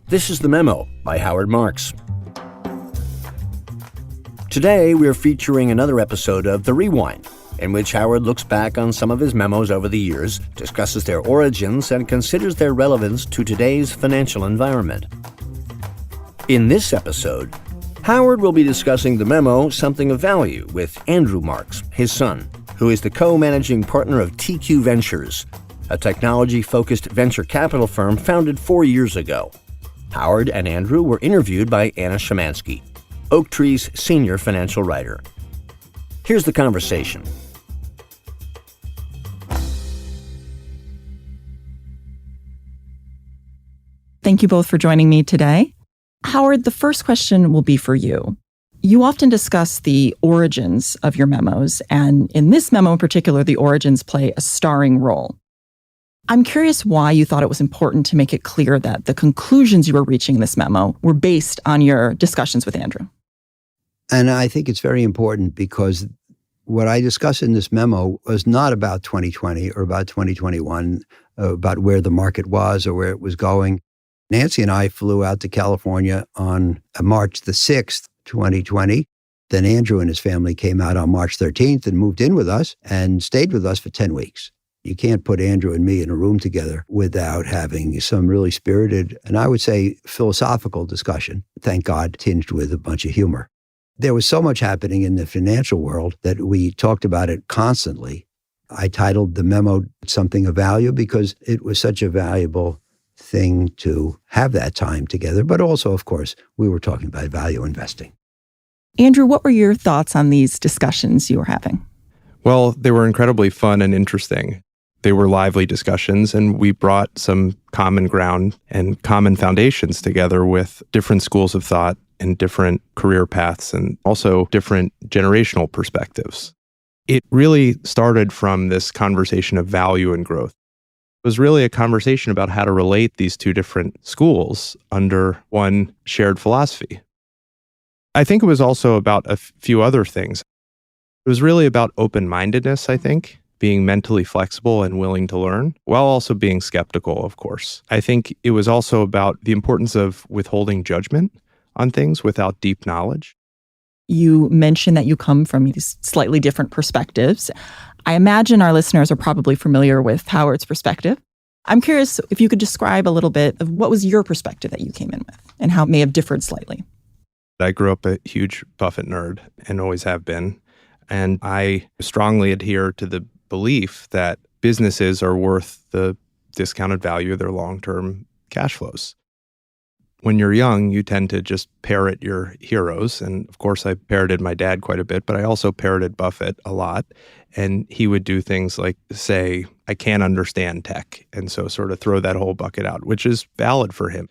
This is The Memo by Howard Marks. Today, we're featuring another episode of The Rewind, in which Howard looks back on some of his memos over the years, discusses their origins, and considers their relevance to today's financial environment. In this episode, Howard will be discussing the memo Something of Value with Andrew Marks, his son, who is the co-managing partner of TQ Ventures, a technology-focused venture capital firm founded 4 years ago. Howard and Andrew were interviewed by Anna Szymanski, Oaktree's senior financial writer. Here's the conversation. Thank you both for joining me today. Howard, the first question will be for you. You often discuss the origins of your memos, and in this memo in particular, the origins play a starring role. I'm curious why you thought it was important to make it clear that the conclusions you were reaching in this memo were based on your discussions with Andrew. And I think it's very important because what I discuss in this memo was not about 2020 or about 2021, about where the market was or where it was going. Nancy and I flew out to California on March the 6th, 2020. Then Andrew and his family came out on March 13th and moved in with us and stayed with us for 10 weeks. You can't put Andrew and me in a room together without having some really spirited, and I would say philosophical discussion, thank God, tinged with a bunch of humor. There was so much happening in the financial world that we talked about it constantly. I titled the memo Something of Value because it was such a valuable thing to have that time together. But also, of course, we were talking about value investing. Andrew, what were your thoughts on these discussions you were having? Well, they were incredibly fun and interesting. They were lively discussions, and we brought some common ground and common foundations together with different schools of thought and different career paths and also different generational perspectives. It really started from this conversation of value and growth. It was really a conversation about how to relate these two different schools under one shared philosophy. I think it was also about a few other things. It was really about open-mindedness, I think, being mentally flexible and willing to learn, while also being skeptical, of course. I think it was also about the importance of withholding judgment on things without deep knowledge. You mentioned that you come from these slightly different perspectives. I imagine our listeners are probably familiar with Howard's perspective. I'm curious if you could describe a little bit of what was your perspective that you came in with and how it may have differed slightly. I grew up a huge Buffett nerd and always have been. And I strongly adhere to the belief that businesses are worth the discounted value of their long-term cash flows. When you're young, you tend to just parrot your heroes. And of course, I parroted my dad quite a bit, but I also parroted Buffett a lot. And he would do things like say, I can't understand tech. And so sort of throw that whole bucket out, which is valid for him.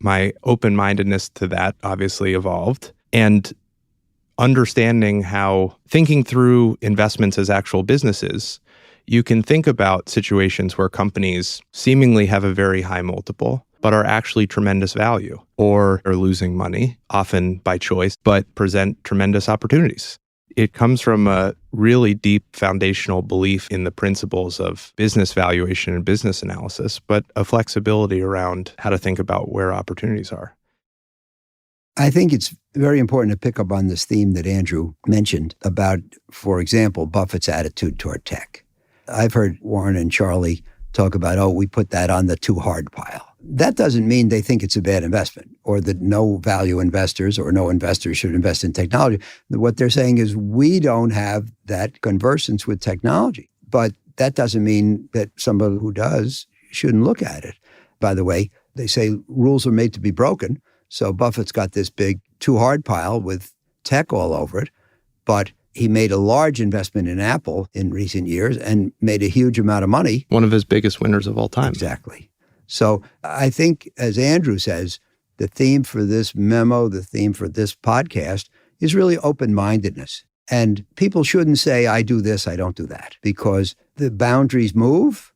My open-mindedness to that obviously evolved. And understanding how thinking through investments as actual businesses, you can think about situations where companies seemingly have a very high multiple, but are actually tremendous value or are losing money, often by choice, but present tremendous opportunities. It comes from a really deep foundational belief in the principles of business valuation and business analysis, but a flexibility around how to think about where opportunities are. I think it's very important to pick up on this theme that Andrew mentioned about, for example, Buffett's attitude toward tech. I've heard Warren and Charlie talk about, we put that on the too hard pile. That doesn't mean they think it's a bad investment or that no value investors or no investors should invest in technology. What they're saying is we don't have that conversance with technology. But that doesn't mean that somebody who does shouldn't look at it. By the way, they say rules are made to be broken. So Buffett's got this big too hard pile with tech all over it, but he made a large investment in Apple in recent years and made a huge amount of money. One of his biggest winners of all time. Exactly. So I think, as Andrew says, the theme for this memo, the theme for this podcast is really open-mindedness. And people shouldn't say, I do this, I don't do that, because the boundaries move,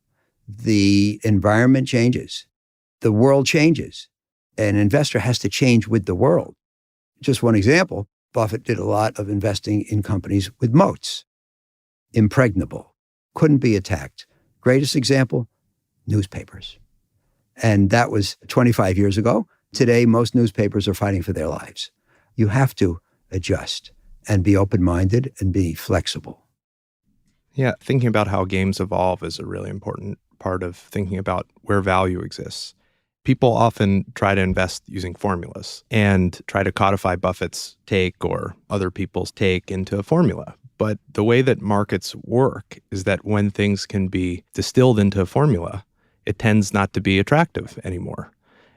the environment changes, the world changes. An investor has to change with the world. Just one example, Buffett did a lot of investing in companies with moats, impregnable, couldn't be attacked. Greatest example, newspapers. And that was 25 years ago. Today, most newspapers are fighting for their lives. You have to adjust and be open-minded and be flexible. Yeah, thinking about how games evolve is a really important part of thinking about where value exists. People often try to invest using formulas and try to codify Buffett's take or other people's take into a formula. But the way that markets work is that when things can be distilled into a formula, it tends not to be attractive anymore.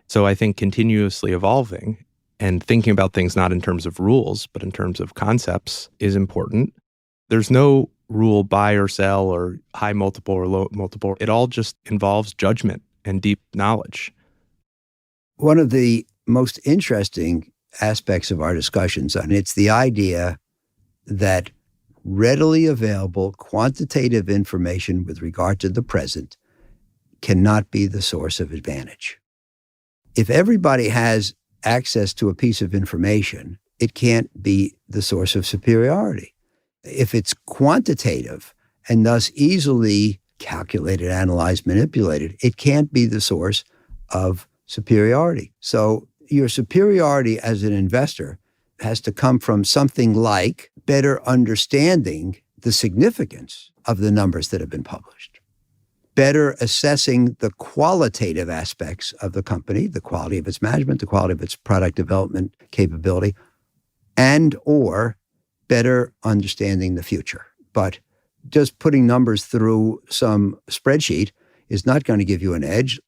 So I think continuously evolving and thinking about things not in terms of rules, but in terms of concepts is important. There's no rule buy or sell or high multiple or low multiple. It all just involves judgment and deep knowledge. One of the most interesting aspects of our discussions, and it's the idea that readily available quantitative information with regard to the present cannot be the source of advantage. If everybody has access to a piece of information, it can't be the source of superiority. If it's quantitative and thus easily calculated, analyzed, manipulated, it can't be the source of superiority. So your superiority as an investor has to come from something like better understanding the significance of the numbers that have been published, better assessing the qualitative aspects of the company, the quality of its management, the quality of its product development capability, and or better understanding the future. But just putting numbers through some spreadsheet is not going to give you an edge.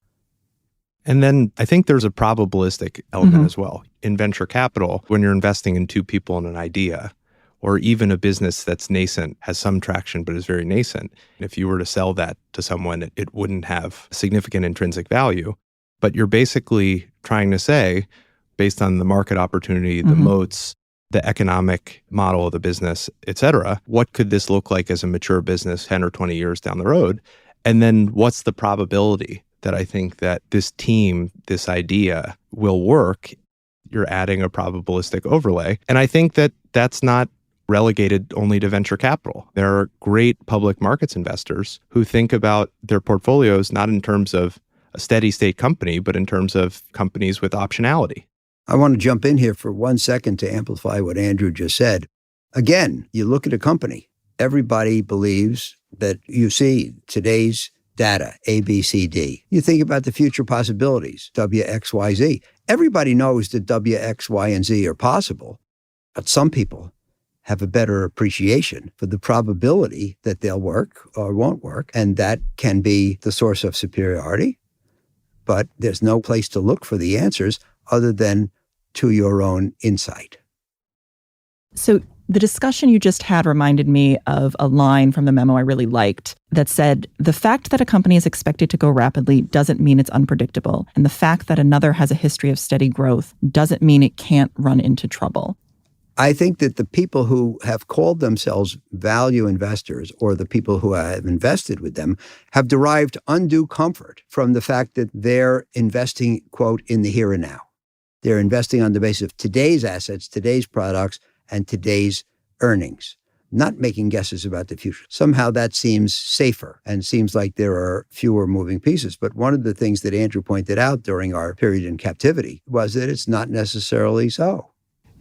And then I think there's a probabilistic element as well. In venture capital, when you're investing in two people in an idea, or even a business that's nascent, has some traction but is very nascent, if you were to sell that to someone, it wouldn't have significant intrinsic value. But you're basically trying to say, based on the market opportunity, the moats, the economic model of the business, et cetera, what could this look like as a mature business 10 or 20 years down the road? And then what's the probability that I think that this team, this idea will work? You're adding a probabilistic overlay. And I think that that's not relegated only to venture capital. There are great public markets investors who think about their portfolios not in terms of a steady state company, but in terms of companies with optionality. I want to jump in here for 1 second to amplify what Andrew just said. Again, you look at a company, everybody believes that you see today's data, A, B, C, D. You think about the future possibilities, W, X, Y, Z. Everybody knows that W, X, Y, and Z are possible, but some people have a better appreciation for the probability that they'll work or won't work, and that can be the source of superiority. But there's no place to look for the answers other than to your own insight. So the discussion you just had reminded me of a line from the memo I really liked that said, the fact that a company is expected to go rapidly doesn't mean it's unpredictable. And the fact that another has a history of steady growth doesn't mean it can't run into trouble. I think that the people who have called themselves value investors, or the people who have invested with them, have derived undue comfort from the fact that they're investing, quote, in the here and now. They're investing on the basis of today's assets, today's products, and today's earnings, not making guesses about the future. Somehow that seems safer and seems like there are fewer moving pieces. But one of the things that Andrew pointed out during our period in captivity was that it's not necessarily so.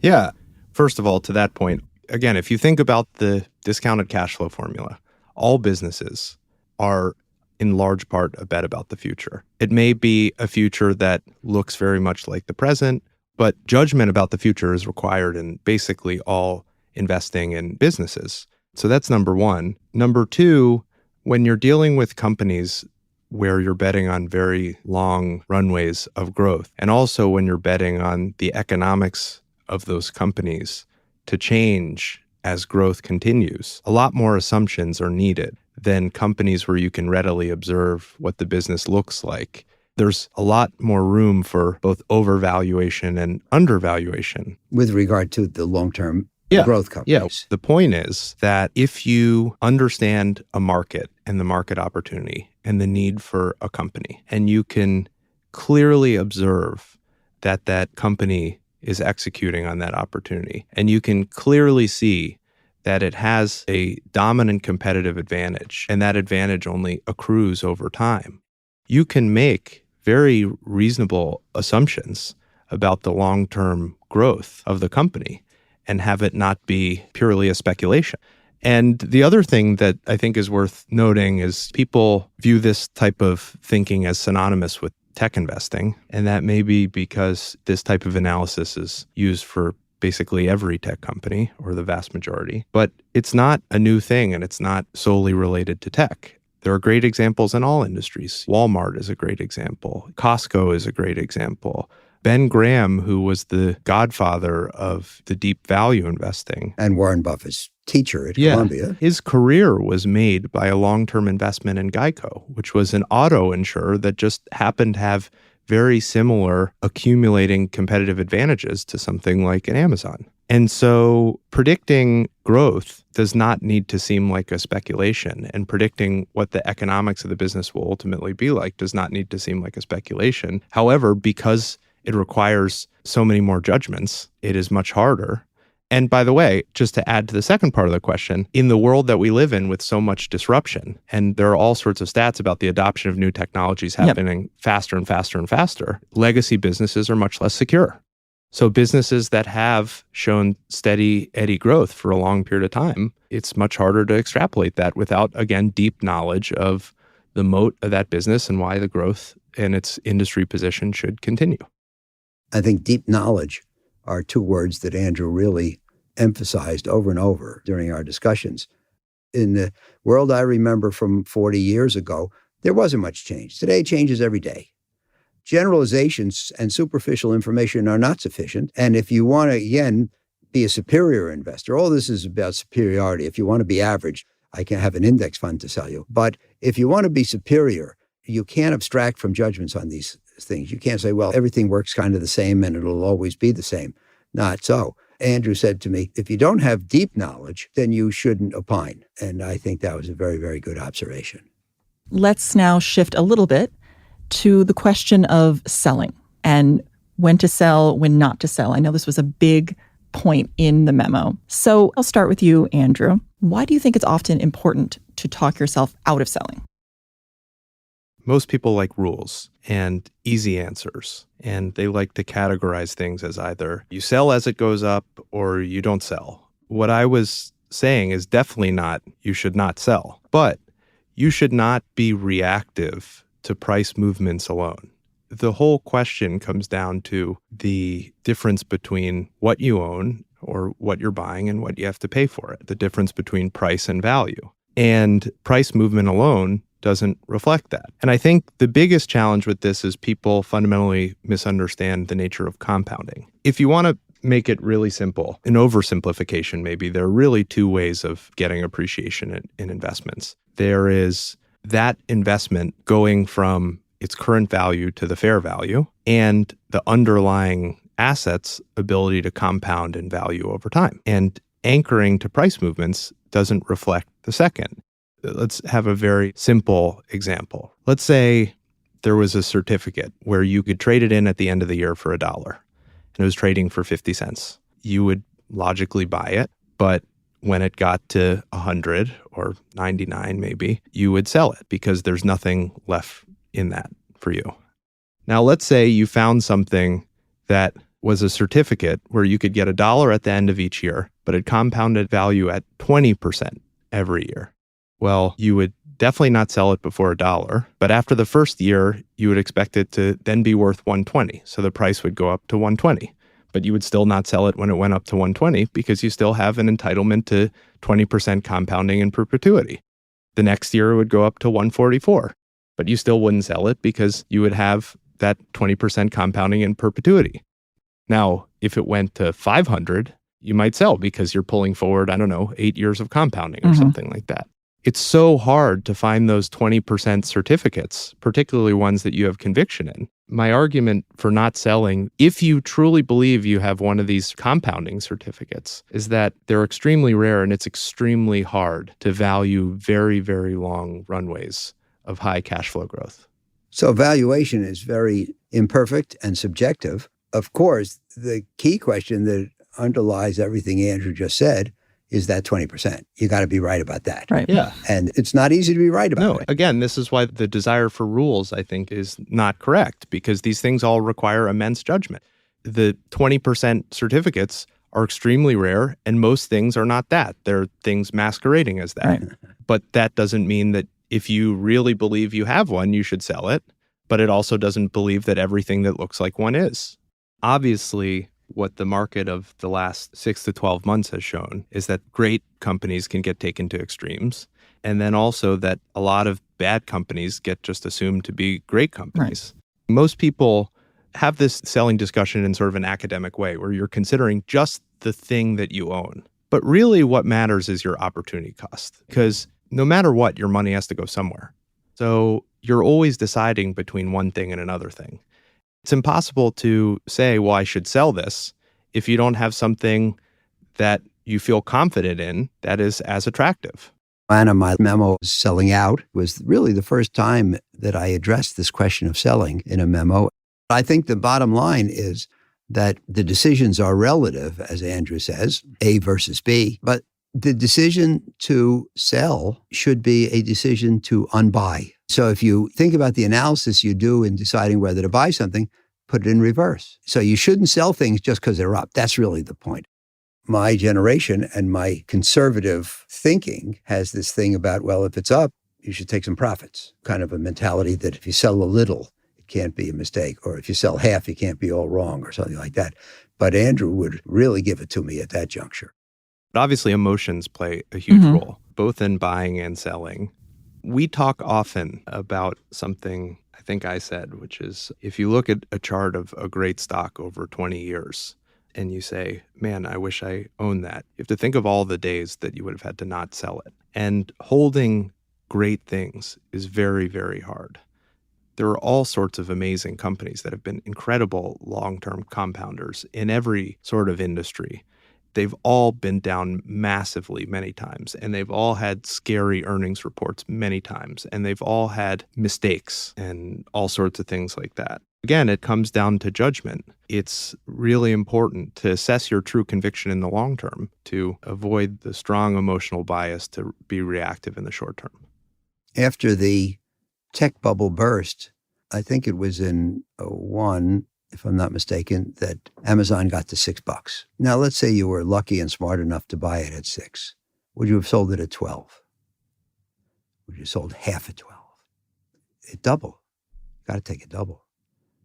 Yeah. First of all, to that point, again, if you think about the discounted cash flow formula, all businesses are in large part a bet about the future. It may be a future that looks very much like the present, but judgment about the future is required in basically all investing in businesses. So that's number one. Number two, when you're dealing with companies where you're betting on very long runways of growth, and also when you're betting on the economics of those companies to change as growth continues, a lot more assumptions are needed than companies where you can readily observe what the business looks like. There's a lot more room for both overvaluation and undervaluation. With regard to the long-term growth companies. Yeah. The point is that if you understand a market and the market opportunity and the need for a company, and you can clearly observe that that company is executing on that opportunity, and you can clearly see that it has a dominant competitive advantage, and that advantage only accrues over time, you can make very reasonable assumptions about the long-term growth of the company and have it not be purely a speculation. And the other thing that I think is worth noting is people view this type of thinking as synonymous with tech investing, and that may be because this type of analysis is used for basically every tech company, or the vast majority. But it's not a new thing, and it's not solely related to tech. There are great examples in all industries. Walmart is a great example. Costco is a great example. Ben Graham, who was the godfather of the deep value investing. And Warren Buffett's teacher at Columbia. His career was made by a long-term investment in Geico, which was an auto insurer that just happened to have very similar accumulating competitive advantages to something like an Amazon. And so predicting growth does not need to seem like a speculation, and predicting what the economics of the business will ultimately be like does not need to seem like a speculation. However, because it requires so many more judgments, it is much harder. And by the way, just to add to the second part of the question, in the world that we live in with so much disruption, and there are all sorts of stats about the adoption of new technologies happening faster and faster and faster, legacy businesses are much less secure. So businesses that have shown steady eddy growth for a long period of time, it's much harder to extrapolate that without, again, deep knowledge of the moat of that business and why the growth and its industry position should continue. I think deep knowledge are two words that Andrew really emphasized over and over during our discussions. In the world I remember from 40 years ago, there wasn't much change. Today, changes every day. Generalizations and superficial information are not sufficient. And if you want to, again, be a superior investor, all this is about superiority. If you want to be average, I can have an index fund to sell you. But if you want to be superior, you can't abstract from judgments on these things. You can't say, well, everything works kind of the same and it'll always be the same. Not so. Andrew said to me, if you don't have deep knowledge, then you shouldn't opine. And I think that was a very, very good observation. Let's now shift a little bit to the question of selling and when to sell, when not to sell. I know this was a big point in the memo. So I'll start with you, Andrew. Why do you think it's often important to talk yourself out of selling? Most people like rules and easy answers, and they like to categorize things as either you sell as it goes up or you don't sell. What I was saying is definitely not you should not sell, but you should not be reactive to price movements alone. The whole question comes down to the difference between what you own or what you're buying and what you have to pay for it, the difference between price and value. And price movement alone doesn't reflect that. And I think the biggest challenge with this is people fundamentally misunderstand the nature of compounding. If you want to make it really simple, an oversimplification maybe, there are really two ways of getting appreciation in investments. There is that investment going from its current value to the fair value, and the underlying asset's ability to compound in value over time. And anchoring to price movements doesn't reflect the second. Let's have a very simple example. Let's say there was a certificate where you could trade it in at the end of the year for $1, and it was trading for 50 cents. You would logically buy it, but when it got to 100 or 99 maybe, you would sell it because there's nothing left in that for you. Now, let's say you found something that was a certificate where you could get $1 at the end of each year, but it compounded value at 20% every year. Well, you would definitely not sell it before $1, but after the first year, you would expect it to then be worth 120. So the price would go up to 120. But you would still not sell it when it went up to 120 because you still have an entitlement to 20% compounding in perpetuity. The next year it would go up to 144, but you still wouldn't sell it because you would have that 20% compounding in perpetuity. Now, if it went to 500, you might sell because you're pulling forward, 8 years of compounding or something like that. It's so hard to find those 20% certificates, particularly ones that you have conviction in. My argument for not selling, if you truly believe you have one of these compounding certificates, is that they're extremely rare and it's extremely hard to value very, very long runways of high cash flow growth. So valuation is very imperfect and subjective. Of course, the key question that underlies everything Andrew just said is that 20%. You got to be right about that. Right. Yeah. And it's not easy to be right about it. Again, this is why the desire for rules, I think, is not correct, because these things all require immense judgment. The 20% certificates are extremely rare, and most things are not that. They're things masquerading as that. Right. But that doesn't mean that if you really believe you have one, you should sell it. But it also doesn't believe that everything that looks like one is. Obviously, what the market of the last 6 to 12 months has shown is that great companies can get taken to extremes. And then also that a lot of bad companies get just assumed to be great companies. Right. Most people have this selling discussion in sort of an academic way where you're considering just the thing that you own. But really what matters is your opportunity cost, because no matter what, your money has to go somewhere. So you're always deciding between one thing and another thing. It's impossible to say, well, I should sell this if you don't have something that you feel confident in that is as attractive. And my memo, Selling Out, was really the first time that I addressed this question of selling in a memo. I think the bottom line is that the decisions are relative, as Andrew says, A versus B, but the decision to sell should be a decision to unbuy. So if you think about the analysis you do in deciding whether to buy something, put it in reverse. So you shouldn't sell things just because they're up. That's really the point. My generation and my conservative thinking has this thing about, well, if it's up, you should take some profits. Kind of a mentality that if you sell a little, it can't be a mistake. Or if you sell half, you can't be all wrong or something like that. But Andrew would really give it to me at that juncture. But obviously, emotions play a huge role, both in buying and selling. We talk often about something I think I said, which is if you look at a chart of a great stock over 20 years, and you say, man, I wish I owned that. You have to think of all the days that you would have had to not sell it. And holding great things is very, very hard. There are all sorts of amazing companies that have been incredible long-term compounders in every sort of industry. They've all been down massively many times, and they've all had scary earnings reports many times, and they've all had mistakes and all sorts of things like that. Again, it comes down to judgment. It's really important to assess your true conviction in the long term to avoid the strong emotional bias to be reactive in the short term. After the tech bubble burst, I think it was in 2001, if I'm not mistaken, that Amazon got to $6. Now, let's say you were lucky and smart enough to buy it at 6. Would you have sold it at 12? Would you have sold half at 12? It doubled. Got to take a double.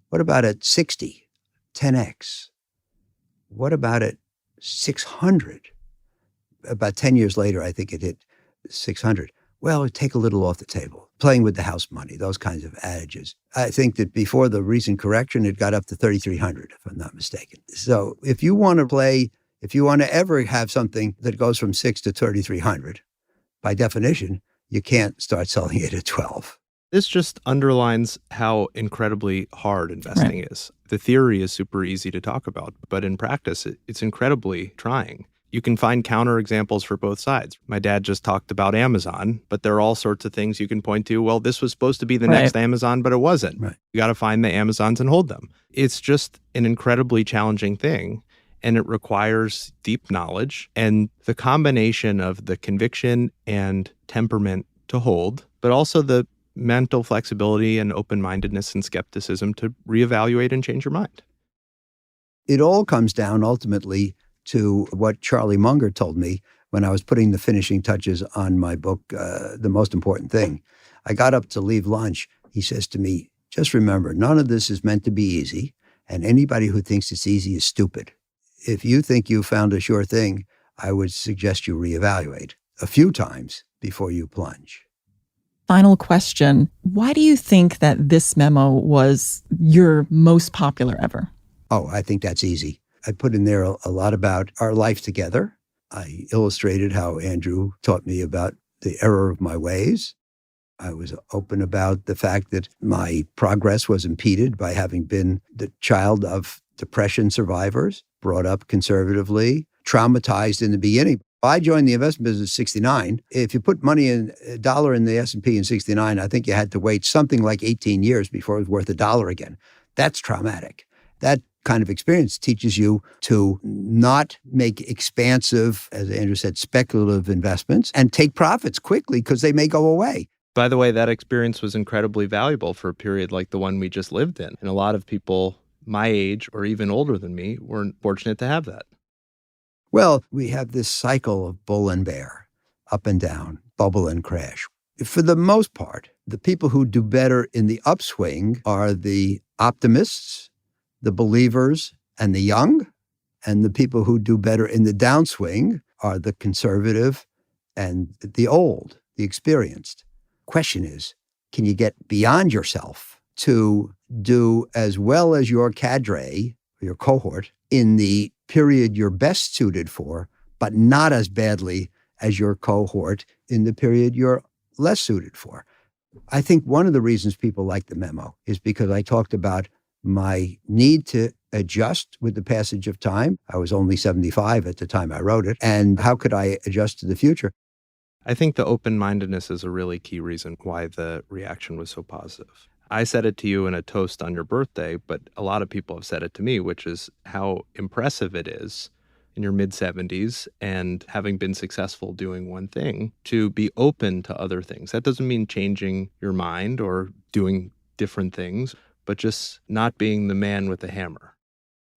What about at 60, 10x? What about at 600? About 10 years later, I think it hit 600. Well, take a little off the table. Playing with the house money, those kinds of adages. I think that before the recent correction, it got up to 3,300, if I'm not mistaken. So if you want to ever have something that goes from 6 to 3,300, by definition, you can't start selling it at 12. This just underlines how incredibly hard investing is. The theory is super easy to talk about, but in practice, it's incredibly trying. You can find counterexamples for both sides. My dad just talked about Amazon, but there are all sorts of things you can point to. Well, this was supposed to be the next Amazon, but it wasn't. Right. You got to find the Amazons and hold them. It's just an incredibly challenging thing, and it requires deep knowledge and the combination of the conviction and temperament to hold, but also the mental flexibility and open-mindedness and skepticism to reevaluate and change your mind. It all comes down ultimately to what Charlie Munger told me when I was putting the finishing touches on my book, The Most Important Thing. I got up to leave lunch. He says to me, just remember, none of this is meant to be easy, and anybody who thinks it's easy is stupid. If you think you found a sure thing, I would suggest you reevaluate a few times before you plunge. Final question. Why do you think that this memo was your most popular ever? Oh, I think that's easy. I put in there a lot about our life together. I illustrated how Andrew taught me about the error of my ways. I was open about the fact that my progress was impeded by having been the child of depression survivors, brought up conservatively, traumatized in the beginning. I joined the investment business in 69. If you put money in $1 in the S&P in 69, I think you had to wait something like 18 years before it was worth $1 again. That's traumatic. That kind of experience teaches you to not make expansive, as Andrew said, speculative investments and take profits quickly because they may go away. By the way, that experience was incredibly valuable for a period like the one we just lived in. And a lot of people my age or even older than me were fortunate to have that. Well, we have this cycle of bull and bear, up and down, bubble and crash. For the most part, the people who do better in the upswing are the optimists, the believers, and the young. And the people who do better in the downswing are the conservative and the old, the experienced. Question is, can you get beyond yourself to do as well as your cadre, your cohort, in the period you're best suited for, but not as badly as your cohort in the period you're less suited for? I think one of the reasons people like the memo is because I talked about my need to adjust with the passage of time. I was only 75 at the time I wrote it. And how could I adjust to the future? I think the open-mindedness is a really key reason why the reaction was so positive. I said it to you in a toast on your birthday, but a lot of people have said it to me, which is how impressive it is in your mid-70s and having been successful doing one thing to be open to other things. That doesn't mean changing your mind or doing different things, but just not being the man with the hammer.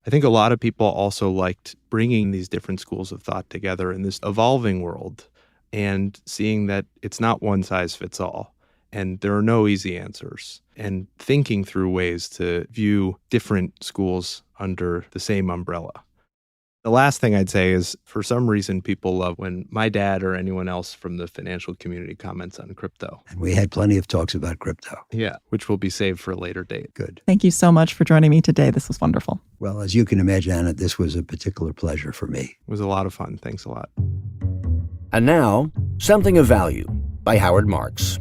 I think a lot of people also liked bringing these different schools of thought together in this evolving world and seeing that it's not one size fits all and there are no easy answers, and thinking through ways to view different schools under the same umbrella. The last thing I'd say is, for some reason, people love when my dad or anyone else from the financial community comments on crypto. And we had plenty of talks about crypto. Yeah, which will be saved for a later date. Good. Thank you so much for joining me today. This was wonderful. Well, as you can imagine, Anna, this was a particular pleasure for me. It was a lot of fun. Thanks a lot. And now, Something of Value by Howard Marks.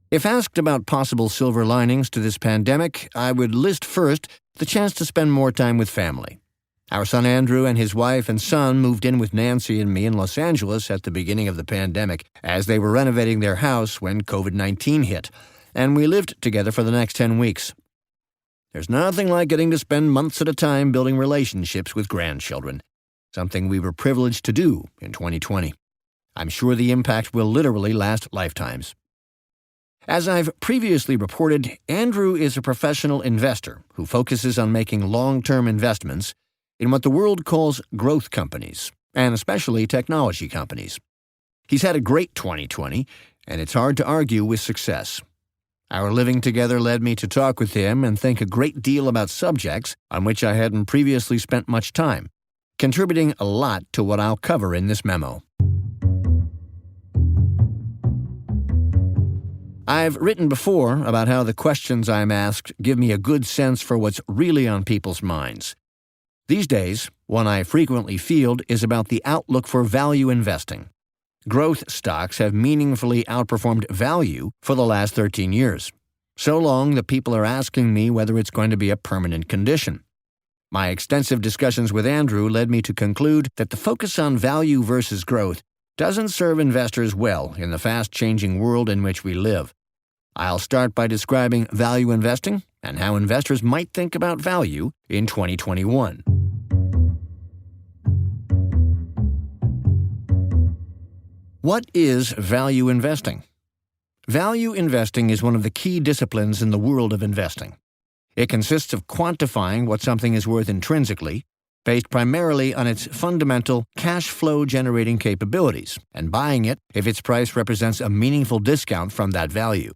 If asked about possible silver linings to this pandemic, I would list first the chance to spend more time with family. Our son Andrew and his wife and son moved in with Nancy and me in Los Angeles at the beginning of the pandemic as they were renovating their house when COVID-19 hit, and we lived together for the next 10 weeks. There's nothing like getting to spend months at a time building relationships with grandchildren, something we were privileged to do in 2020. I'm sure the impact will literally last lifetimes. As I've previously reported, Andrew is a professional investor who focuses on making long-term investments in what the world calls growth companies, and especially technology companies. He's had a great 2020, and it's hard to argue with success. Our living together led me to talk with him and think a great deal about subjects on which I hadn't previously spent much time, contributing a lot to what I'll cover in this memo. I've written before about how the questions I'm asked give me a good sense for what's really on people's minds. These days, one I frequently field is about the outlook for value investing. Growth stocks have meaningfully outperformed value for the last 13 years. So long that people are asking me whether it's going to be a permanent condition. My extensive discussions with Andrew led me to conclude that the focus on value versus growth doesn't serve investors well in the fast-changing world in which we live. I'll start by describing value investing and how investors might think about value in 2021. What is value investing? Value investing is one of the key disciplines in the world of investing. It consists of quantifying what something is worth intrinsically, based primarily on its fundamental cash flow generating capabilities, and buying it if its price represents a meaningful discount from that value.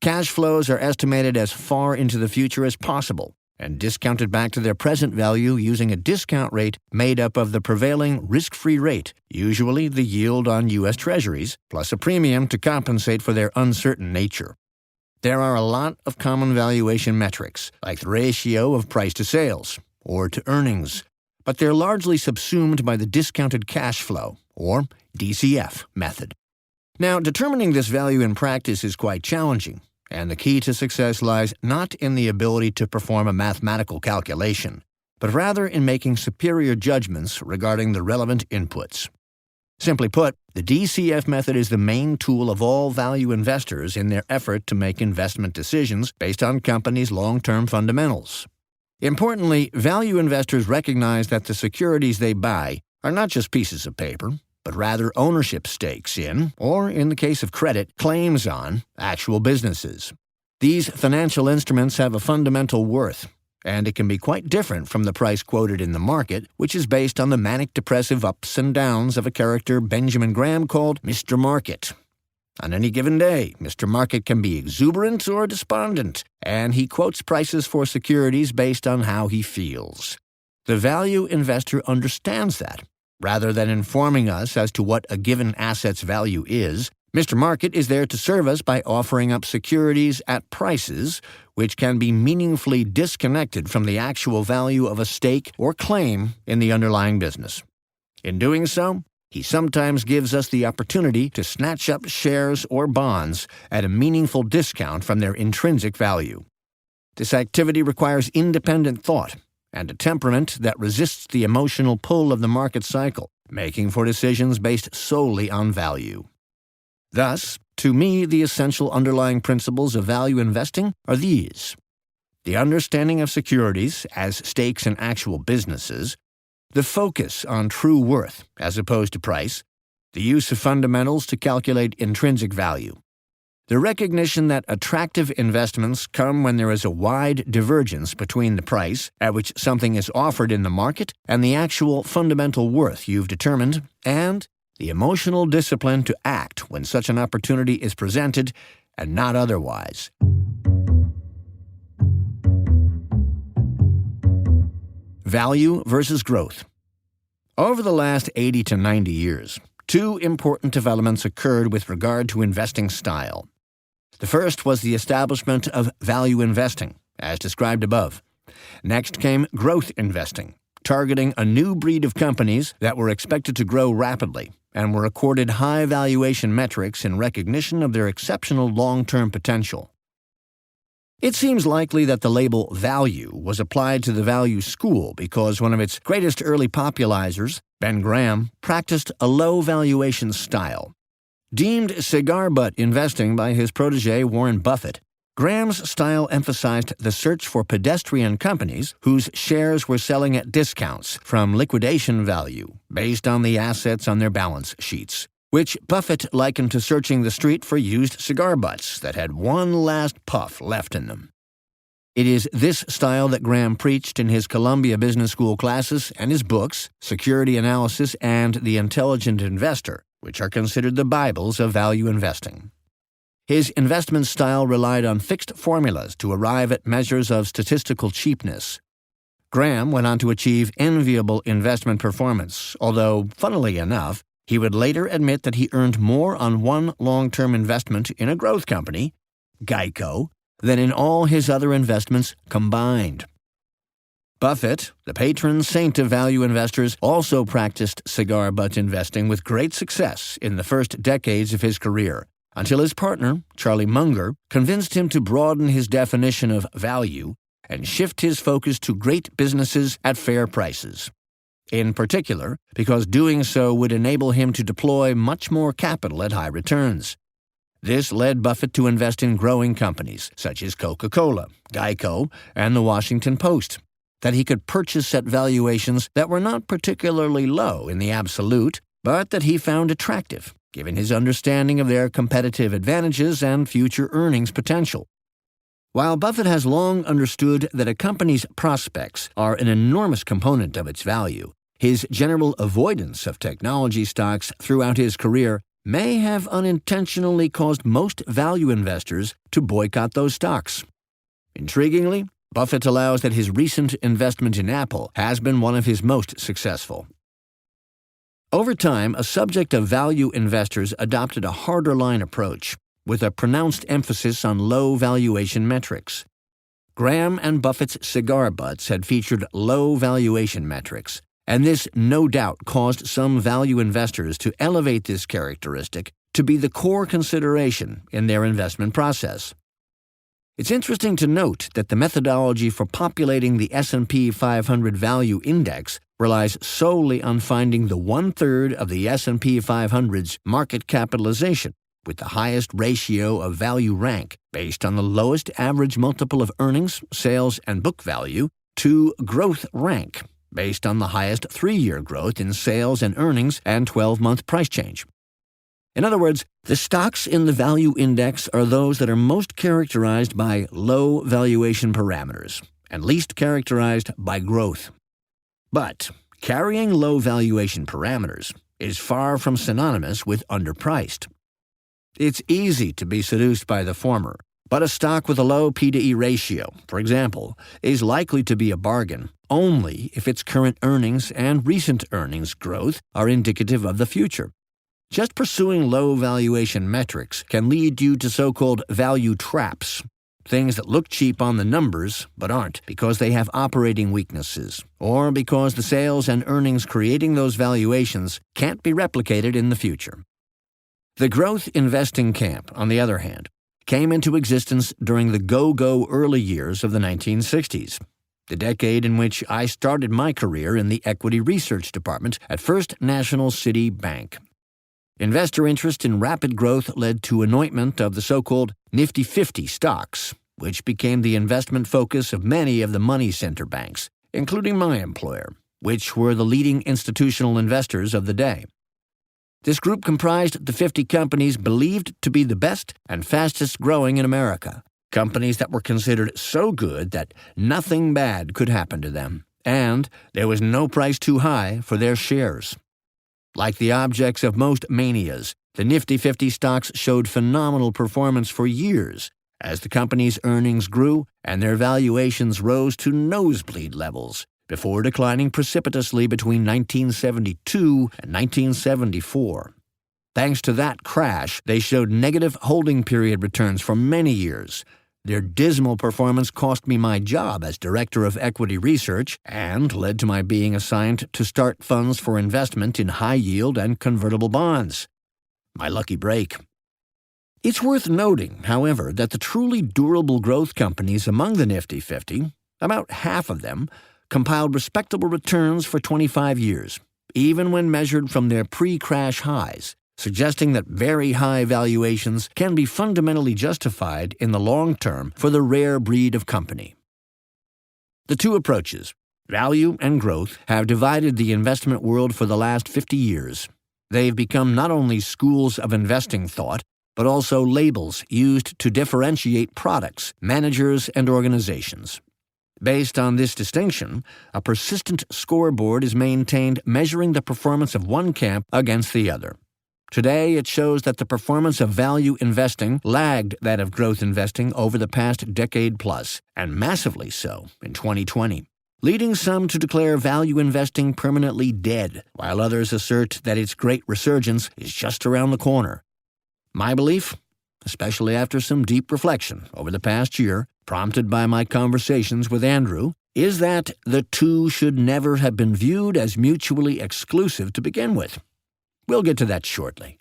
Cash flows are estimated as far into the future as possible and discounted back to their present value using a discount rate made up of the prevailing risk-free rate, usually the yield on U.S. Treasuries, plus a premium to compensate for their uncertain nature. There are a lot of common valuation metrics, like the ratio of price to sales or to earnings, but they're largely subsumed by the discounted cash flow, or DCF, method. Now, determining this value in practice is quite challenging, and the key to success lies not in the ability to perform a mathematical calculation, but rather in making superior judgments regarding the relevant inputs. Simply put, the DCF method is the main tool of all value investors in their effort to make investment decisions based on companies' long-term fundamentals. Importantly, value investors recognize that the securities they buy are not just pieces of paper, but rather ownership stakes in, or in the case of credit, claims on, actual businesses. These financial instruments have a fundamental worth, and it can be quite different from the price quoted in the market, which is based on the manic-depressive ups and downs of a character Benjamin Graham called Mr. Market. On any given day, Mr. Market can be exuberant or despondent, and he quotes prices for securities based on how he feels. The value investor understands that. Rather than informing us as to what a given asset's value is, Mr. Market is there to serve us by offering up securities at prices which can be meaningfully disconnected from the actual value of a stake or claim in the underlying business. In doing so, he sometimes gives us the opportunity to snatch up shares or bonds at a meaningful discount from their intrinsic value. This activity requires independent thought and a temperament that resists the emotional pull of the market cycle, making for decisions based solely on value. Thus, to me, the essential underlying principles of value investing are these: the understanding of securities as stakes in actual businesses, the focus on true worth as opposed to price, the use of fundamentals to calculate intrinsic value, the recognition that attractive investments come when there is a wide divergence between the price at which something is offered in the market and the actual fundamental worth you've determined, and the emotional discipline to act when such an opportunity is presented and not otherwise. Value versus growth. Over the last 80 to 90 years, two important developments occurred with regard to investing style. The first was the establishment of value investing, as described above. Next came growth investing, targeting a new breed of companies that were expected to grow rapidly and were accorded high valuation metrics in recognition of their exceptional long-term potential. It seems likely that the label value was applied to the value school because one of its greatest early popularizers, Ben Graham, practiced a low valuation style. Deemed cigar butt investing by his protege Warren Buffett, Graham's style emphasized the search for pedestrian companies whose shares were selling at discounts from liquidation value based on the assets on their balance sheets, which Buffett likened to searching the street for used cigar butts that had one last puff left in them. It is this style that Graham preached in his Columbia Business School classes and his books, Security Analysis and The Intelligent Investor, which are considered the Bibles of value investing. His investment style relied on fixed formulas to arrive at measures of statistical cheapness. Graham went on to achieve enviable investment performance, although, funnily enough, he would later admit that he earned more on one long-term investment in a growth company, Geico, than in all his other investments combined. Buffett, the patron saint of value investors, also practiced cigar butt investing with great success in the first decades of his career, until his partner, Charlie Munger, convinced him to broaden his definition of value and shift his focus to great businesses at fair prices. In particular, because doing so would enable him to deploy much more capital at high returns. This led Buffett to invest in growing companies such as Coca-Cola, Geico, and the Washington Post, that he could purchase at valuations that were not particularly low in the absolute, but that he found attractive, given his understanding of their competitive advantages and future earnings potential. While Buffett has long understood that a company's prospects are an enormous component of its value, his general avoidance of technology stocks throughout his career may have unintentionally caused most value investors to boycott those stocks. Intriguingly, Buffett allows that his recent investment in Apple has been one of his most successful. Over time, a subject of value investors adopted a harder-line approach, with a pronounced emphasis on low valuation metrics. Graham and Buffett's cigar butts had featured low valuation metrics, and this no doubt caused some value investors to elevate this characteristic to be the core consideration in their investment process. It's interesting to note that the methodology for populating the S&P 500 Value Index relies solely on finding the one-third of the S&P 500's market capitalization with the highest ratio of value rank based on the lowest average multiple of earnings, sales, and book value to growth rank based on the highest 3-year growth in sales and earnings and 12-month price change. In other words, the stocks in the value index are those that are most characterized by low valuation parameters and least characterized by growth. But carrying low valuation parameters is far from synonymous with underpriced. It's easy to be seduced by the former, but a stock with a low P/E ratio, for example, is likely to be a bargain only if its current earnings and recent earnings growth are indicative of the future. Just pursuing low valuation metrics can lead you to so-called value traps, things that look cheap on the numbers but aren't because they have operating weaknesses, or because the sales and earnings creating those valuations can't be replicated in the future. The growth investing camp, on the other hand, came into existence during the go-go early years of the 1960s, the decade in which I started my career in the equity research department at First National City Bank. Investor interest in rapid growth led to anointment of the so-called Nifty 50 stocks, which became the investment focus of many of the money center banks, including my employer, which were the leading institutional investors of the day. This group comprised the 50 companies believed to be the best and fastest growing in America, companies that were considered so good that nothing bad could happen to them, and there was no price too high for their shares. Like the objects of most manias, the Nifty 50 stocks showed phenomenal performance for years as the company's earnings grew and their valuations rose to nosebleed levels before declining precipitously between 1972 and 1974. Thanks to that crash, they showed negative holding period returns for many years. Their dismal performance cost me my job as Director of Equity Research and led to my being assigned to start funds for investment in high-yield and convertible bonds. My lucky break. It's worth noting, however, that the truly durable growth companies among the Nifty 50, about half of them, compiled respectable returns for 25 years, even when measured from their pre-crash highs, suggesting that very high valuations can be fundamentally justified in the long term for the rare breed of company. The two approaches, value and growth, have divided the investment world for the last 50 years. They've become not only schools of investing thought, but also labels used to differentiate products, managers, and organizations. Based on this distinction, a persistent scoreboard is maintained measuring the performance of one camp against the other. Today, it shows that the performance of value investing lagged that of growth investing over the past decade plus, and massively so in 2020, leading some to declare value investing permanently dead, while others assert that its great resurgence is just around the corner. My belief, especially after some deep reflection over the past year, prompted by my conversations with Andrew, is that the two should never have been viewed as mutually exclusive to begin with. We'll get to that shortly.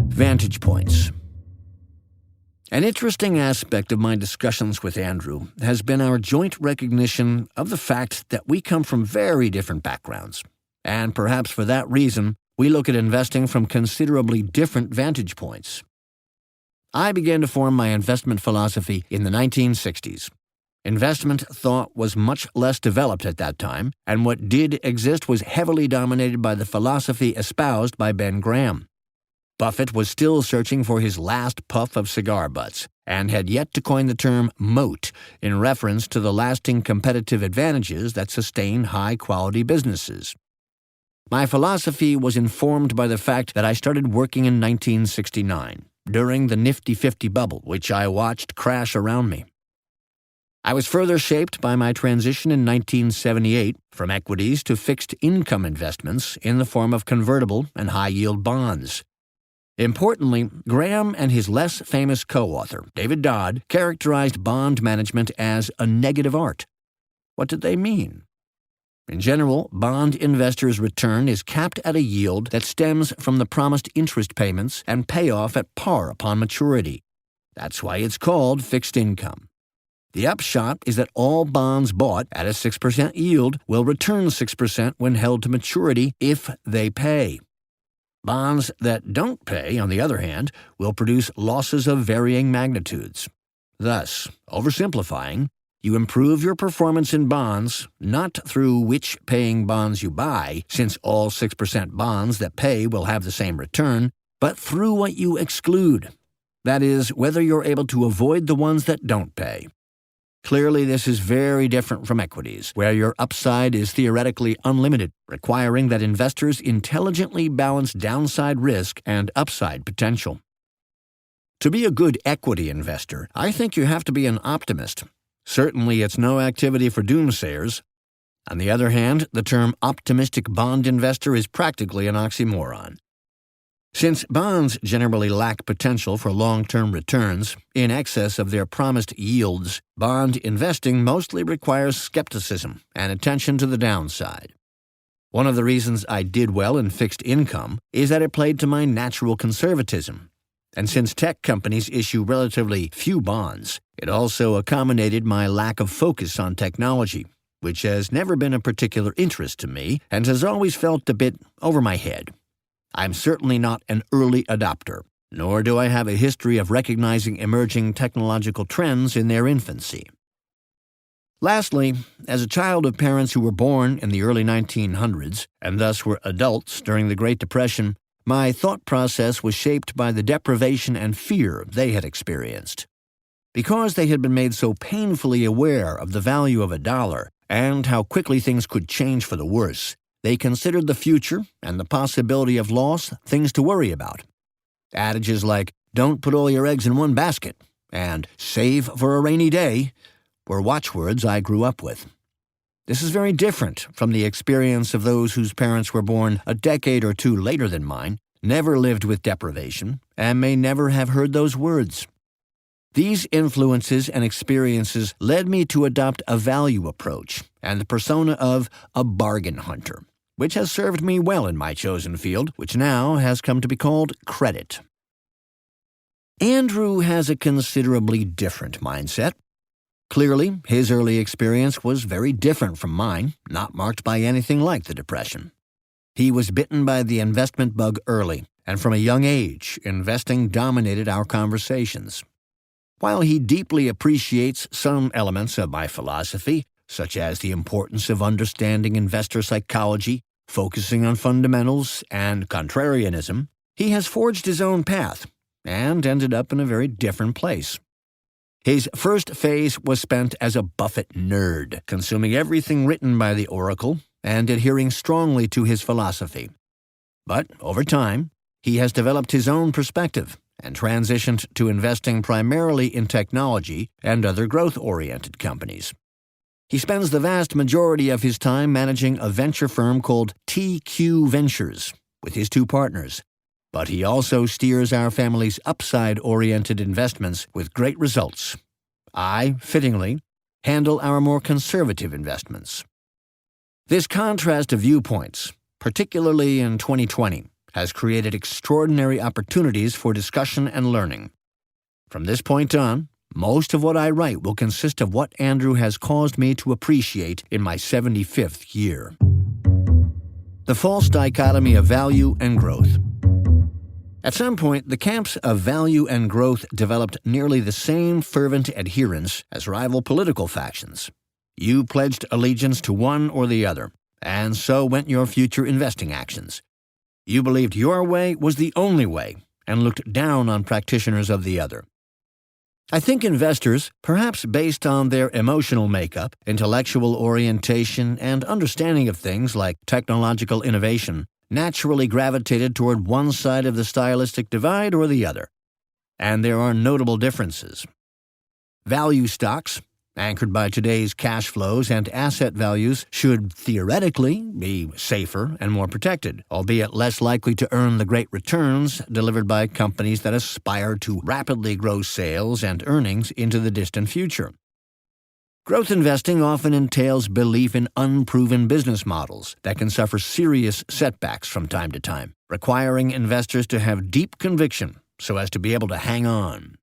Vantage points. An interesting aspect of my discussions with Andrew has been our joint recognition of the fact that we come from very different backgrounds, and perhaps for that reason, we look at investing from considerably different vantage points. I began to form my investment philosophy in the 1960s. Investment thought was much less developed at that time, and what did exist was heavily dominated by the philosophy espoused by Ben Graham. Buffett was still searching for his last puff of cigar butts, and had yet to coin the term moat in reference to the lasting competitive advantages that sustain high-quality businesses. My philosophy was informed by the fact that I started working in 1969, during the Nifty 50 bubble, which I watched crash around me. I was further shaped by my transition in 1978 from equities to fixed income investments in the form of convertible and high-yield bonds. Importantly, Graham and his less famous co-author, David Dodd, characterized bond management as a negative art. What did they mean? In general, bond investors' return is capped at a yield that stems from the promised interest payments and payoff at par upon maturity. That's why it's called fixed income. The upshot is that all bonds bought at a 6% yield will return 6% when held to maturity if they pay. Bonds that don't pay, on the other hand, will produce losses of varying magnitudes. Thus, oversimplifying, You improve your performance in bonds, not through which paying bonds you buy, since all 6% bonds that pay will have the same return, but through what you exclude. That is, whether you're able to avoid the ones that don't pay. Clearly, this is very different from equities, where your upside is theoretically unlimited, requiring that investors intelligently balance downside risk and upside potential. To be a good equity investor, I think you have to be an optimist. Certainly, it's no activity for doomsayers. On the other hand, the term optimistic bond investor is practically an oxymoron. Since bonds generally lack potential for long-term returns in excess of their promised yields, bond investing mostly requires skepticism and attention to the downside. One of the reasons I did well in fixed income is that it played to my natural conservatism. And since tech companies issue relatively few bonds, it also accommodated my lack of focus on technology, which has never been a particular interest to me and has always felt a bit over my head. I'm certainly not an early adopter, nor do I have a history of recognizing emerging technological trends in their infancy. Lastly, as a child of parents who were born in the early 1900s and thus were adults during the Great Depression, my thought process was shaped by the deprivation and fear they had experienced. Because they had been made so painfully aware of the value of a dollar and how quickly things could change for the worse, they considered the future and the possibility of loss things to worry about. Adages like, "Don't put all your eggs in one basket," and "Save for a rainy day," were watchwords I grew up with. This is very different from the experience of those whose parents were born a decade or two later than mine, never lived with deprivation, and may never have heard those words. These influences and experiences led me to adopt a value approach and the persona of a bargain hunter, which has served me well in my chosen field, which now has come to be called credit. Andrew has a considerably different mindset. Clearly, his early experience was very different from mine, not marked by anything like the Depression. He was bitten by the investment bug early, and from a young age, investing dominated our conversations. While he deeply appreciates some elements of my philosophy, such as the importance of understanding investor psychology, focusing on fundamentals, and contrarianism, he has forged his own path and ended up in a very different place. His first phase was spent as a Buffett nerd, consuming everything written by the Oracle and adhering strongly to his philosophy. But over time, he has developed his own perspective and transitioned to investing primarily in technology and other growth-oriented companies. He spends the vast majority of his time managing a venture firm called TQ Ventures with his two partners, but he also steers our family's upside-oriented investments with great results. I, fittingly, handle our more conservative investments. This contrast of viewpoints, particularly in 2020, has created extraordinary opportunities for discussion and learning. From this point on, most of what I write will consist of what Andrew has caused me to appreciate in my 75th year. The false dichotomy of value and growth. At some point, the camps of value and growth developed nearly the same fervent adherence as rival political factions. You pledged allegiance to one or the other, and so went your future investing actions. You believed your way was the only way and looked down on practitioners of the other. I think investors, perhaps based on their emotional makeup, intellectual orientation, and understanding of things like technological innovation, naturally gravitated toward one side of the stylistic divide or the other. And there are notable differences. Value stocks, anchored by today's cash flows and asset values, should theoretically be safer and more protected, albeit less likely to earn the great returns delivered by companies that aspire to rapidly grow sales and earnings into the distant future. Growth investing often entails belief in unproven business models that can suffer serious setbacks from time to time, requiring investors to have deep conviction so as to be able to hang on.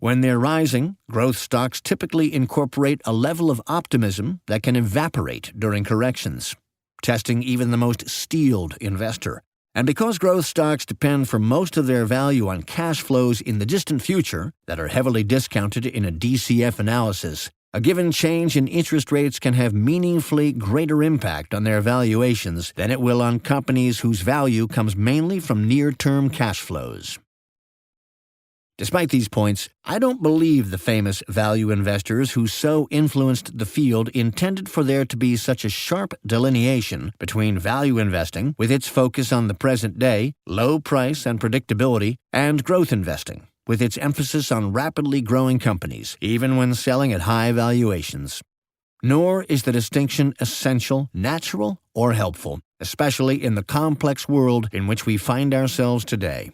When they're rising, growth stocks typically incorporate a level of optimism that can evaporate during corrections, testing even the most steeled investor. And because growth stocks depend for most of their value on cash flows in the distant future that are heavily discounted in a DCF analysis, A given change in interest rates can have meaningfully greater impact on their valuations than it will on companies whose value comes mainly from near-term cash flows. Despite these points, I don't believe the famous value investors who so influenced the field intended for there to be such a sharp delineation between value investing, with its focus on the present day, low price and predictability, and growth investing, with its emphasis on rapidly growing companies, even when selling at high valuations. Nor is the distinction essential, natural, or helpful, especially in the complex world in which we find ourselves today.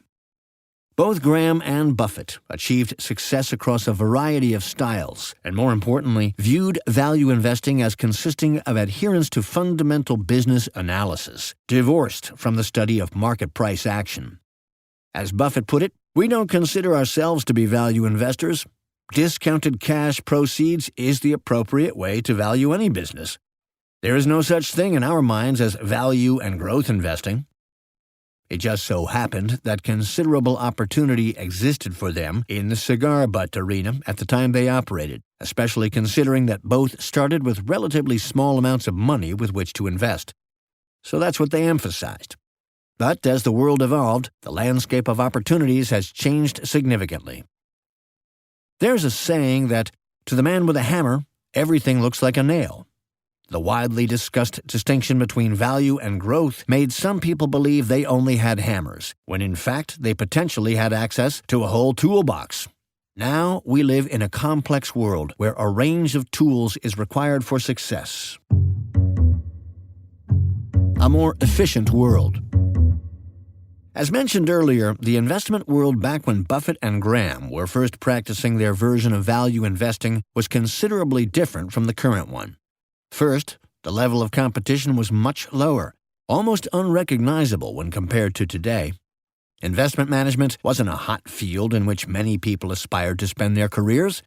Both Graham and Buffett achieved success across a variety of styles, and more importantly, viewed value investing as consisting of adherence to fundamental business analysis, divorced from the study of market price action. As Buffett put it, "We don't consider ourselves to be value investors. Discounted cash proceeds is the appropriate way to value any business. There is no such thing in our minds as value and growth investing." It just so happened that considerable opportunity existed for them in the cigar butt arena at the time they operated, especially considering that both started with relatively small amounts of money with which to invest. So that's what they emphasized. But as the world evolved, the landscape of opportunities has changed significantly. There's a saying that, to the man with a hammer, everything looks like a nail. The widely discussed distinction between value and growth made some people believe they only had hammers, when in fact they potentially had access to a whole toolbox. Now we live in a complex world where a range of tools is required for success. A more efficient world. As mentioned earlier, the investment world back when Buffett and Graham were first practicing their version of value investing was considerably different from the current one. First, the level of competition was much lower, almost unrecognizable when compared to today. Investment management wasn't a hot field in which many people aspired to spend their careers.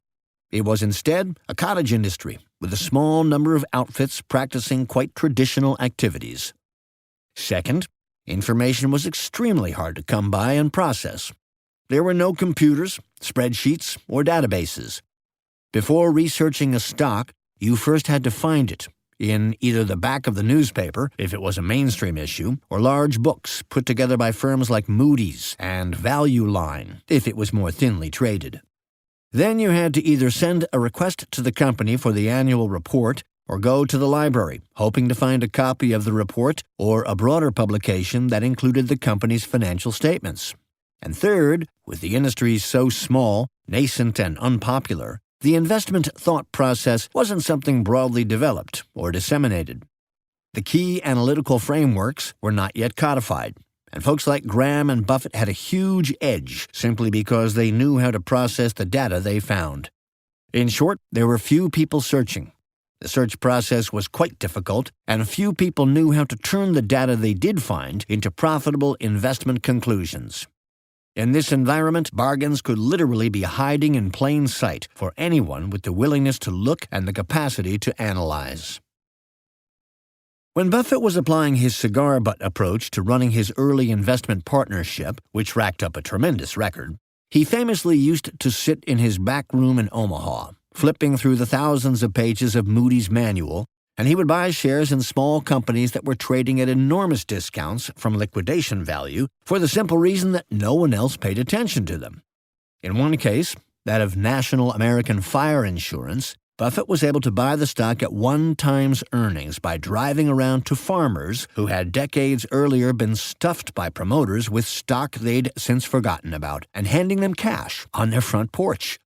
It was instead a cottage industry, with a small number of outfits practicing quite traditional activities. Second, information was extremely hard to come by and process. There were no computers, spreadsheets, or databases. Before researching a stock, you first had to find it in either the back of the newspaper, if it was a mainstream issue, or large books put together by firms like Moody's and Value Line, if it was more thinly traded. Then you had to either send a request to the company for the annual report or go to the library, hoping to find a copy of the report or a broader publication that included the company's financial statements. And third, with the industry so small, nascent, and unpopular, the investment thought process wasn't something broadly developed or disseminated. The key analytical frameworks were not yet codified, and folks like Graham and Buffett had a huge edge simply because they knew how to process the data they found. In short, there were few people searching. The search process was quite difficult, and few people knew how to turn the data they did find into profitable investment conclusions. In this environment, bargains could literally be hiding in plain sight for anyone with the willingness to look and the capacity to analyze. When Buffett was applying his cigar butt approach to running his early investment partnership, which racked up a tremendous record, he famously used to sit in his back room in Omaha, flipping through the thousands of pages of Moody's manual, and he would buy shares in small companies that were trading at enormous discounts from liquidation value for the simple reason that no one else paid attention to them. In one case, that of National American Fire Insurance, Buffett was able to buy the stock at 1 times earnings by driving around to farmers who had decades earlier been stuffed by promoters with stock they'd since forgotten about and handing them cash on their front porch.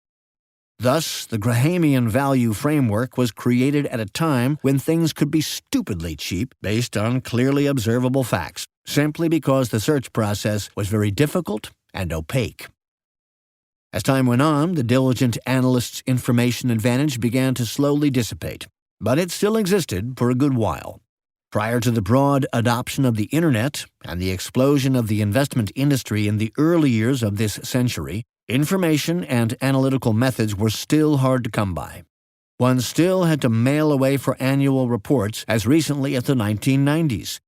Thus, the Grahamian value framework was created at a time when things could be stupidly cheap based on clearly observable facts, simply because the search process was very difficult and opaque. As time went on, the diligent analyst's information advantage began to slowly dissipate, but it still existed for a good while. Prior to the broad adoption of the Internet and the explosion of the investment industry in the early years of this century, information and analytical methods were still hard to come by. One still had to mail away for annual reports as recently as the 1990s.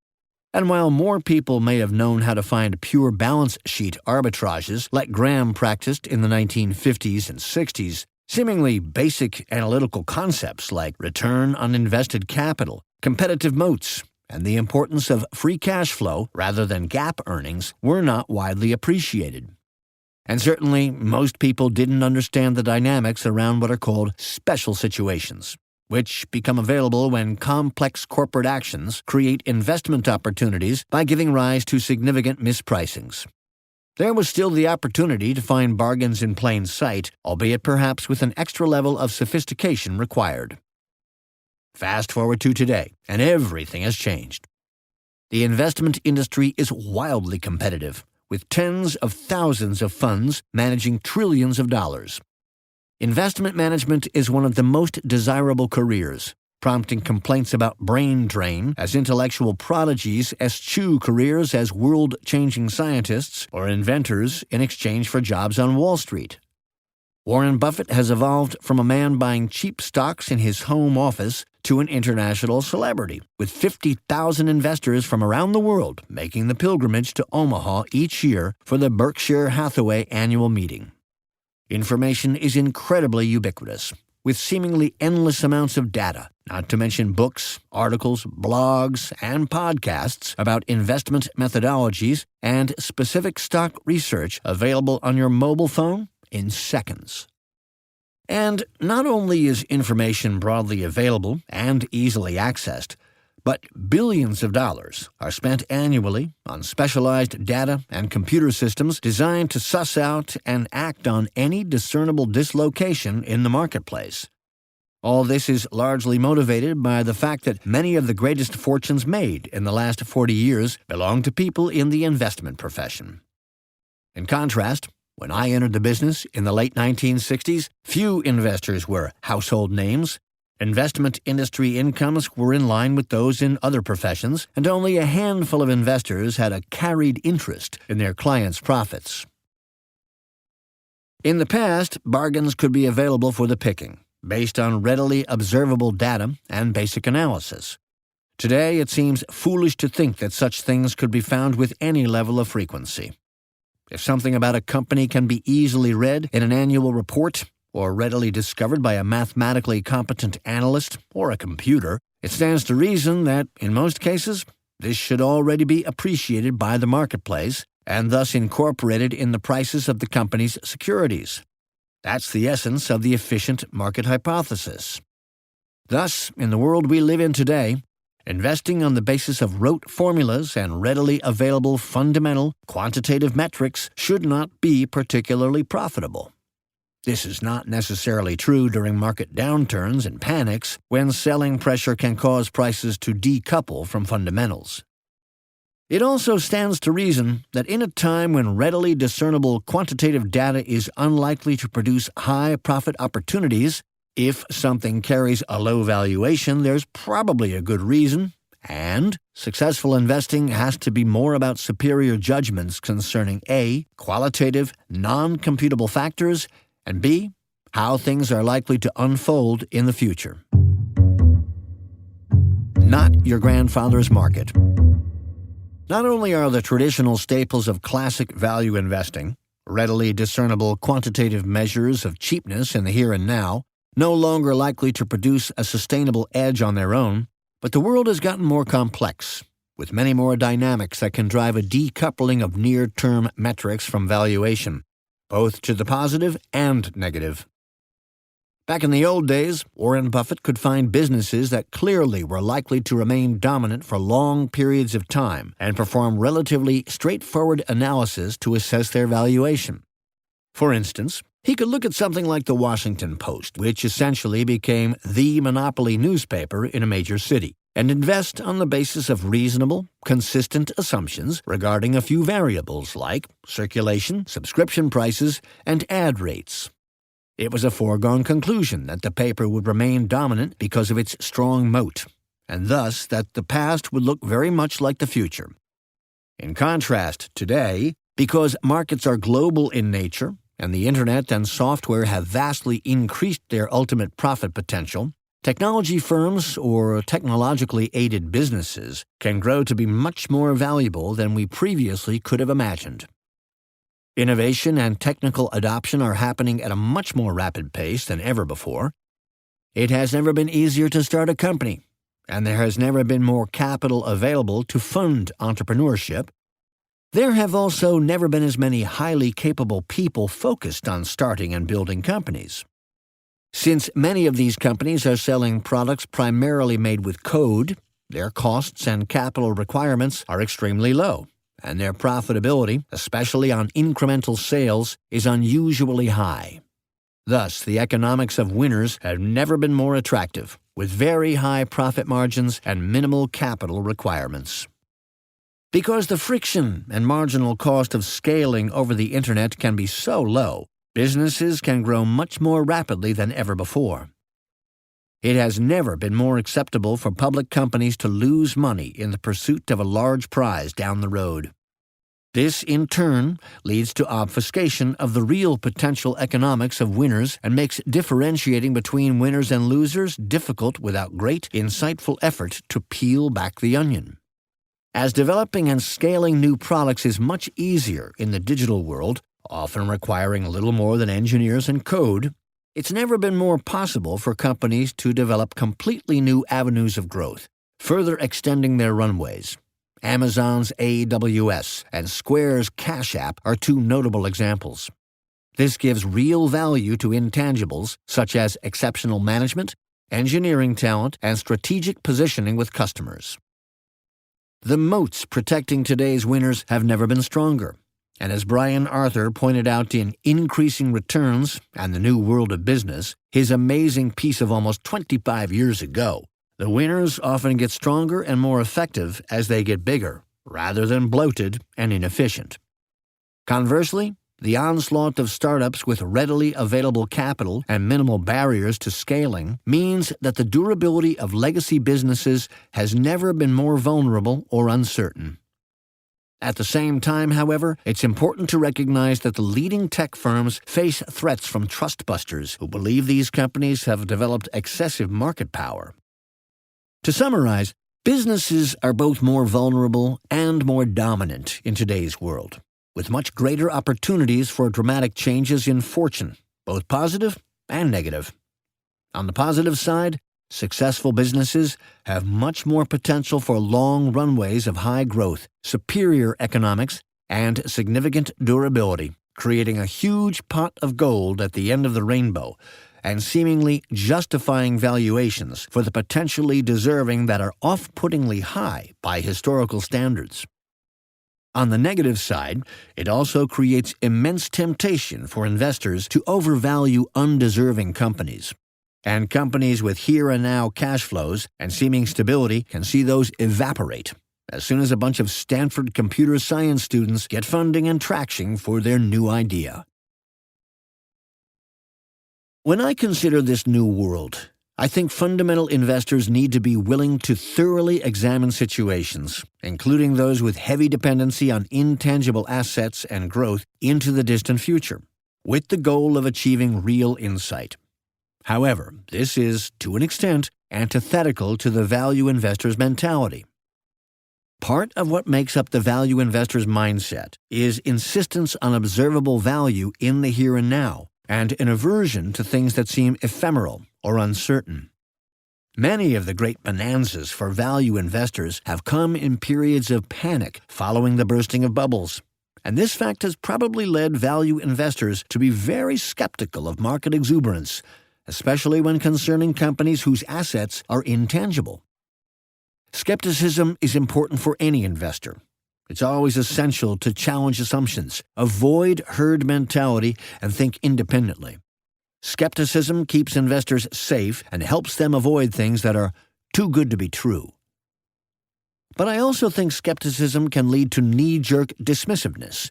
And while more people may have known how to find pure balance sheet arbitrages like Graham practiced in the 1950s and 60s, Seemingly basic analytical concepts like return on invested capital, competitive moats, and the importance of free cash flow rather than GAAP earnings were not widely appreciated. And certainly, most people didn't understand the dynamics around what are called special situations, which become available when complex corporate actions create investment opportunities by giving rise to significant mispricings. There was still the opportunity to find bargains in plain sight, albeit perhaps with an extra level of sophistication required. Fast forward to today, and everything has changed. The investment industry is wildly competitive, with tens of thousands of funds managing trillions of dollars. Investment management is one of the most desirable careers, prompting complaints about brain drain as intellectual prodigies eschew careers as world-changing scientists or inventors in exchange for jobs on Wall Street. Warren Buffett has evolved from a man buying cheap stocks in his home office to an international celebrity, with 50,000 investors from around the world making the pilgrimage to Omaha each year for the Berkshire Hathaway annual meeting. Information is incredibly ubiquitous, with seemingly endless amounts of data, not to mention books, articles, blogs, and podcasts about investment methodologies and specific stock research available on your mobile phone in seconds. And not only is information broadly available and easily accessed, but billions of dollars are spent annually on specialized data and computer systems designed to suss out and act on any discernible dislocation in the marketplace. All this is largely motivated by the fact that many of the greatest fortunes made in the last 40 years belong to people in the investment profession. In contrast, when I entered the business in the late 1960s, few investors were household names. Investment industry incomes were in line with those in other professions, and only a handful of investors had a carried interest in their clients' profits. In the past, bargains could be available for the picking, based on readily observable data and basic analysis. Today, it seems foolish to think that such things could be found with any level of frequency. If something about a company can be easily read in an annual report, or readily discovered by a mathematically competent analyst or a computer, it stands to reason that, in most cases, this should already be appreciated by the marketplace and thus incorporated in the prices of the company's securities. That's the essence of the efficient market hypothesis. Thus, in the world we live in today, investing on the basis of rote formulas and readily available fundamental, quantitative metrics should not be particularly profitable. This is not necessarily true during market downturns and panics when selling pressure can cause prices to decouple from fundamentals. It also stands to reason that in a time when readily discernible quantitative data is unlikely to produce high profit opportunities, if something carries a low valuation, there's probably a good reason, and successful investing has to be more about superior judgments concerning A, qualitative, non-computable factors, and B, how things are likely to unfold in the future. Not your grandfather's market. Not only are the traditional staples of classic value investing, readily discernible quantitative measures of cheapness in the here and now, no longer likely to produce a sustainable edge on their own, but the world has gotten more complex, with many more dynamics that can drive a decoupling of near-term metrics from valuation, both to the positive and negative. Back in the old days, Warren Buffett could find businesses that clearly were likely to remain dominant for long periods of time and perform relatively straightforward analysis to assess their valuation. For instance, he could look at something like the Washington Post, which essentially became the monopoly newspaper in a major city, and invest on the basis of reasonable, consistent assumptions regarding a few variables like circulation, subscription prices, and ad rates. It was a foregone conclusion that the paper would remain dominant because of its strong moat, and thus that the past would look very much like the future. In contrast, today, because markets are global in nature, and the internet and software have vastly increased their ultimate profit potential, technology firms or technologically aided businesses can grow to be much more valuable than we previously could have imagined. Innovation and technical adoption are happening at a much more rapid pace than ever before. It has never been easier to start a company, and there has never been more capital available to fund entrepreneurship. There have also never been as many highly capable people focused on starting and building companies. Since many of these companies are selling products primarily made with code, their costs and capital requirements are extremely low, and their profitability, especially on incremental sales, is unusually high. Thus, the economics of winners have never been more attractive, with very high profit margins and minimal capital requirements. Because the friction and marginal cost of scaling over the internet can be so low, businesses can grow much more rapidly than ever before. It has never been more acceptable for public companies to lose money in the pursuit of a large prize down the road. This, in turn, leads to obfuscation of the real potential economics of winners and makes differentiating between winners and losers difficult without great, insightful effort to peel back the onion. As developing and scaling new products is much easier in the digital world, often requiring little more than engineers and code, it's never been more possible for companies to develop completely new avenues of growth, further extending their runways. Amazon's AWS and Square's Cash App are two notable examples. This gives real value to intangibles such as exceptional management, engineering talent, and strategic positioning with customers. The moats protecting today's winners have never been stronger. And as Brian Arthur pointed out in Increasing Returns and the New World of Business, his amazing piece of almost 25 years ago, the winners often get stronger and more effective as they get bigger, rather than bloated and inefficient. Conversely, the onslaught of startups with readily available capital and minimal barriers to scaling means that the durability of legacy businesses has never been more vulnerable or uncertain. At the same time, however, it's important to recognize that the leading tech firms face threats from trustbusters who believe these companies have developed excessive market power. To summarize, businesses are both more vulnerable and more dominant in today's world, with much greater opportunities for dramatic changes in fortune, both positive and negative. On the positive side, successful businesses have much more potential for long runways of high growth, superior economics, and significant durability, creating a huge pot of gold at the end of the rainbow, and seemingly justifying valuations for the potentially deserving that are off-puttingly high by historical standards. On the negative side, it also creates immense temptation for investors to overvalue undeserving companies. And companies with here-and-now cash flows and seeming stability can see those evaporate as soon as a bunch of Stanford computer science students get funding and traction for their new idea. When I consider this new world, I think fundamental investors need to be willing to thoroughly examine situations, including those with heavy dependency on intangible assets and growth into the distant future, with the goal of achieving real insight. However, this is, to an extent, antithetical to the value investor's mentality. Part of what makes up the value investor's mindset is insistence on observable value in the here and now, and an aversion to things that seem ephemeral or uncertain. Many of the great bonanzas for value investors have come in periods of panic following the bursting of bubbles, and this fact has probably led value investors to be very skeptical of market exuberance, especially when concerning companies whose assets are intangible. Skepticism is important for any investor. It's always essential to challenge assumptions, avoid herd mentality, and think independently. Skepticism keeps investors safe and helps them avoid things that are too good to be true. But I also think skepticism can lead to knee-jerk dismissiveness.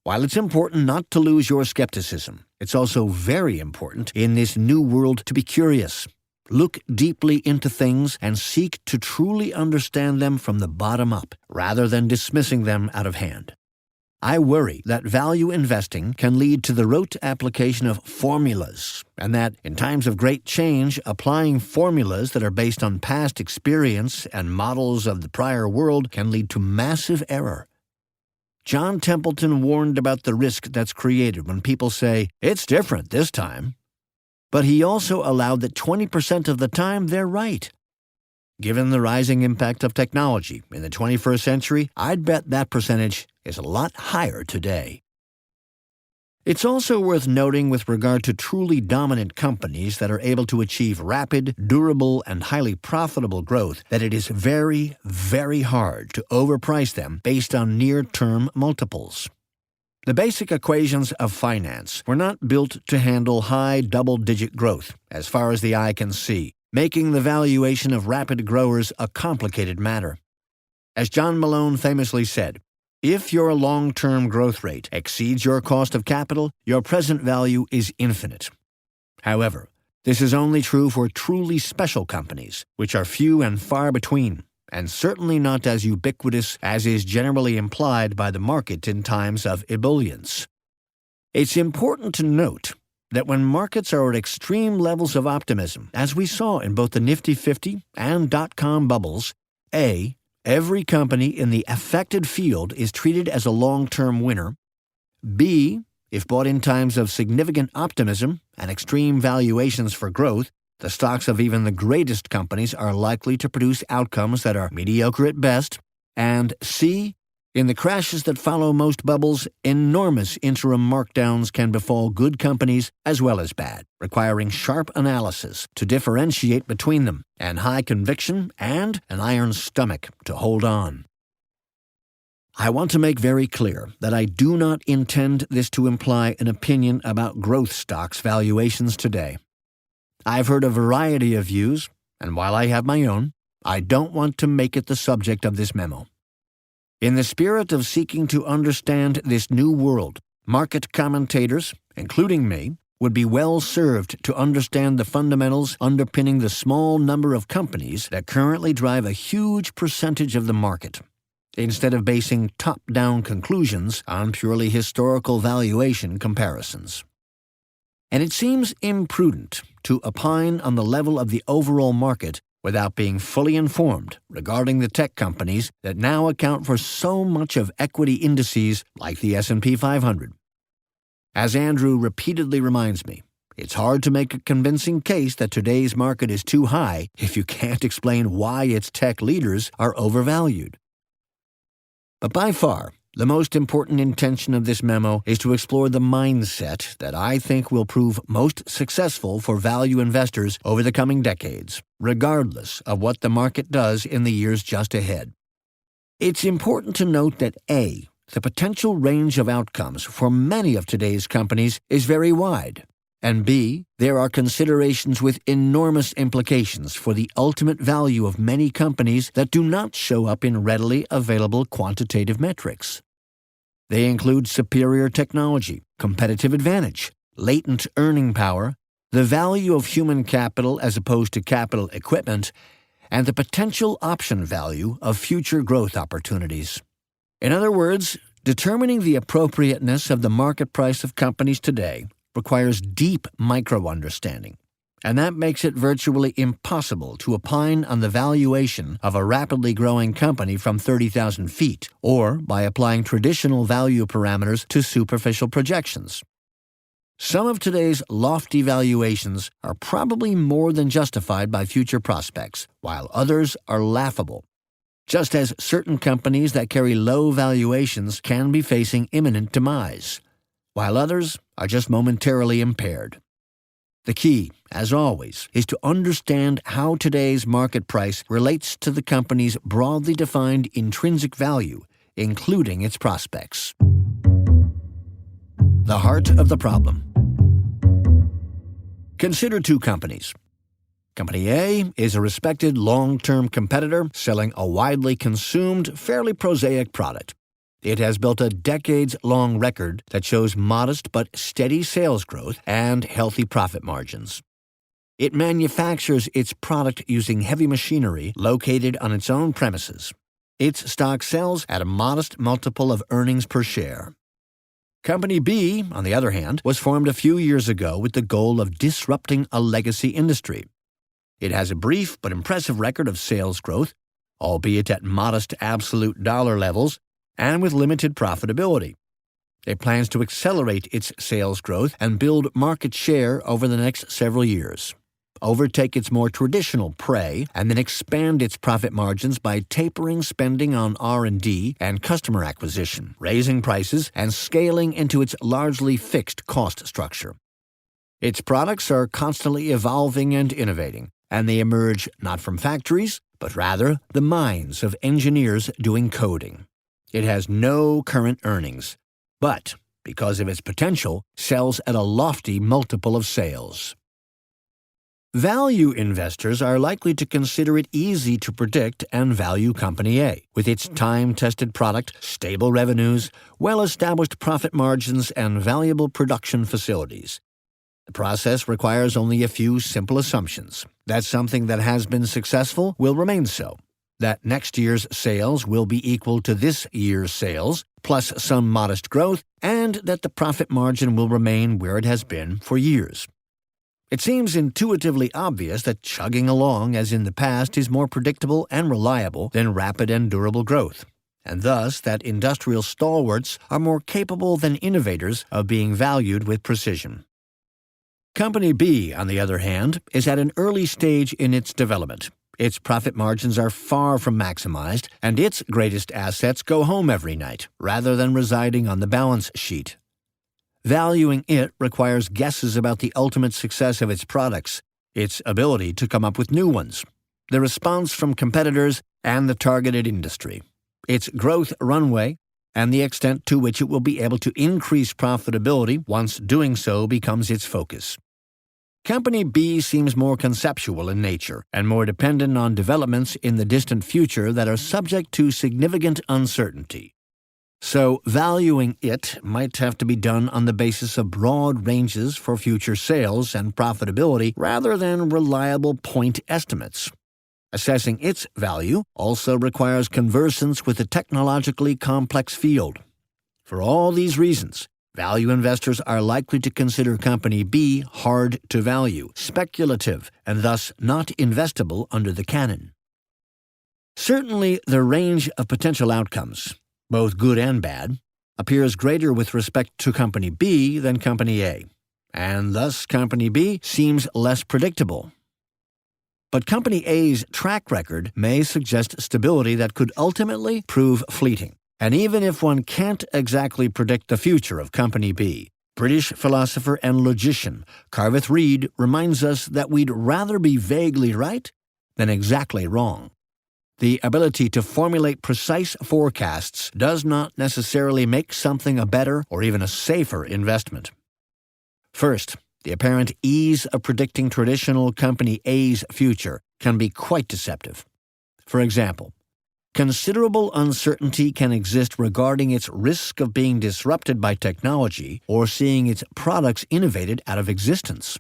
While it's important not to lose your skepticism, it's also very important in this new world to be curious. Look deeply into things and seek to truly understand them from the bottom up, rather than dismissing them out of hand. I worry that value investing can lead to the rote application of formulas, and that, in times of great change, applying formulas that are based on past experience and models of the prior world can lead to massive error. John Templeton warned about the risk that's created when people say, "It's different this time." But he also allowed that 20% of the time they're right. Given the rising impact of technology in the 21st century, I'd bet that percentage is a lot higher today. It's also worth noting with regard to truly dominant companies that are able to achieve rapid, durable, and highly profitable growth that it is very, very hard to overprice them based on near-term multiples. The basic equations of finance were not built to handle high double-digit growth, as far as the eye can see, making the valuation of rapid growers a complicated matter. As John Malone famously said, "If your long-term growth rate exceeds your cost of capital, your present value is infinite." However, this is only true for truly special companies, which are few and far between, and certainly not as ubiquitous as is generally implied by the market in times of ebullience. It's important to note that when markets are at extreme levels of optimism, as we saw in both the Nifty 50 and dot-com bubbles, every company in the affected field is treated as a long-term winner. B, if bought in times of significant optimism and extreme valuations for growth, the stocks of even the greatest companies are likely to produce outcomes that are mediocre at best. And C, in the crashes that follow most bubbles, enormous interim markdowns can befall good companies as well as bad, requiring sharp analysis to differentiate between them, and high conviction and an iron stomach to hold on. I want to make very clear that I do not intend this to imply an opinion about growth stocks' valuations today. I've heard a variety of views, and while I have my own, I don't want to make it the subject of this memo. In the spirit of seeking to understand this new world, market commentators, including me, would be well served to understand the fundamentals underpinning the small number of companies that currently drive a huge percentage of the market, instead of basing top-down conclusions on purely historical valuation comparisons. And it seems imprudent to opine on the level of the overall market without being fully informed regarding the tech companies that now account for so much of equity indices like the S&P 500. As Andrew repeatedly reminds me, it's hard to make a convincing case that today's market is too high if you can't explain why its tech leaders are overvalued. But by far, the most important intention of this memo is to explore the mindset that I think will prove most successful for value investors over the coming decades, regardless of what the market does in the years just ahead. It's important to note that A, the potential range of outcomes for many of today's companies is very wide, and B, there are considerations with enormous implications for the ultimate value of many companies that do not show up in readily available quantitative metrics. They include superior technology, competitive advantage, latent earning power, the value of human capital as opposed to capital equipment, and the potential option value of future growth opportunities. In other words, determining the appropriateness of the market price of companies today requires deep micro-understanding, and that makes it virtually impossible to opine on the valuation of a rapidly growing company from 30,000 feet, or by applying traditional value parameters to superficial projections. Some of today's lofty valuations are probably more than justified by future prospects, while others are laughable, just as certain companies that carry low valuations can be facing imminent demise, while others are just momentarily impaired. The key, as always, is to understand how today's market price relates to the company's broadly defined intrinsic value, including its prospects. The heart of the problem. Consider two companies. Company A is a respected long-term competitor selling a widely consumed, fairly prosaic product. It has built a decades-long record that shows modest but steady sales growth and healthy profit margins. It manufactures its product using heavy machinery located on its own premises. Its stock sells at a modest multiple of earnings per share. Company B, on the other hand, was formed a few years ago with the goal of disrupting a legacy industry. It has a brief but impressive record of sales growth, albeit at modest absolute dollar levels, and with limited profitability. It plans to accelerate its sales growth and build market share over the next several years, overtake its more traditional prey, and then expand its profit margins by tapering spending on R&D and customer acquisition, raising prices, and scaling into its largely fixed cost structure. Its products are constantly evolving and innovating, and they emerge not from factories, but rather the minds of engineers doing coding. It has no current earnings, but, because of its potential, sells at a lofty multiple of sales. Value investors are likely to consider it easy to predict and value Company A, with its time-tested product, stable revenues, well-established profit margins, and valuable production facilities. The process requires only a few simple assumptions: that something that has been successful will remain so, that next year's sales will be equal to this year's sales, plus some modest growth, and that the profit margin will remain where it has been for years. It seems intuitively obvious that chugging along as in the past is more predictable and reliable than rapid and durable growth, and thus that industrial stalwarts are more capable than innovators of being valued with precision. Company B, on the other hand, is at an early stage in its development. Its profit margins are far from maximized, and its greatest assets go home every night, rather than residing on the balance sheet. Valuing it requires guesses about the ultimate success of its products, its ability to come up with new ones, the response from competitors and the targeted industry, its growth runway, and the extent to which it will be able to increase profitability once doing so becomes its focus. Company B seems more conceptual in nature and more dependent on developments in the distant future that are subject to significant uncertainty. So, valuing it might have to be done on the basis of broad ranges for future sales and profitability rather than reliable point estimates. Assessing its value also requires conversance with a technologically complex field. For all these reasons, value investors are likely to consider Company B hard to value, speculative, and thus not investable under the canon. Certainly, the range of potential outcomes, both good and bad, appears greater with respect to Company B than Company A, and thus Company B seems less predictable. But Company A's track record may suggest stability that could ultimately prove fleeting. And even if one can't exactly predict the future of Company B, British philosopher and logician Carveth Reed reminds us that we'd rather be vaguely right than exactly wrong. The ability to formulate precise forecasts does not necessarily make something a better or even a safer investment. First, the apparent ease of predicting traditional Company A's future can be quite deceptive. For example, considerable uncertainty can exist regarding its risk of being disrupted by technology or seeing its products innovated out of existence.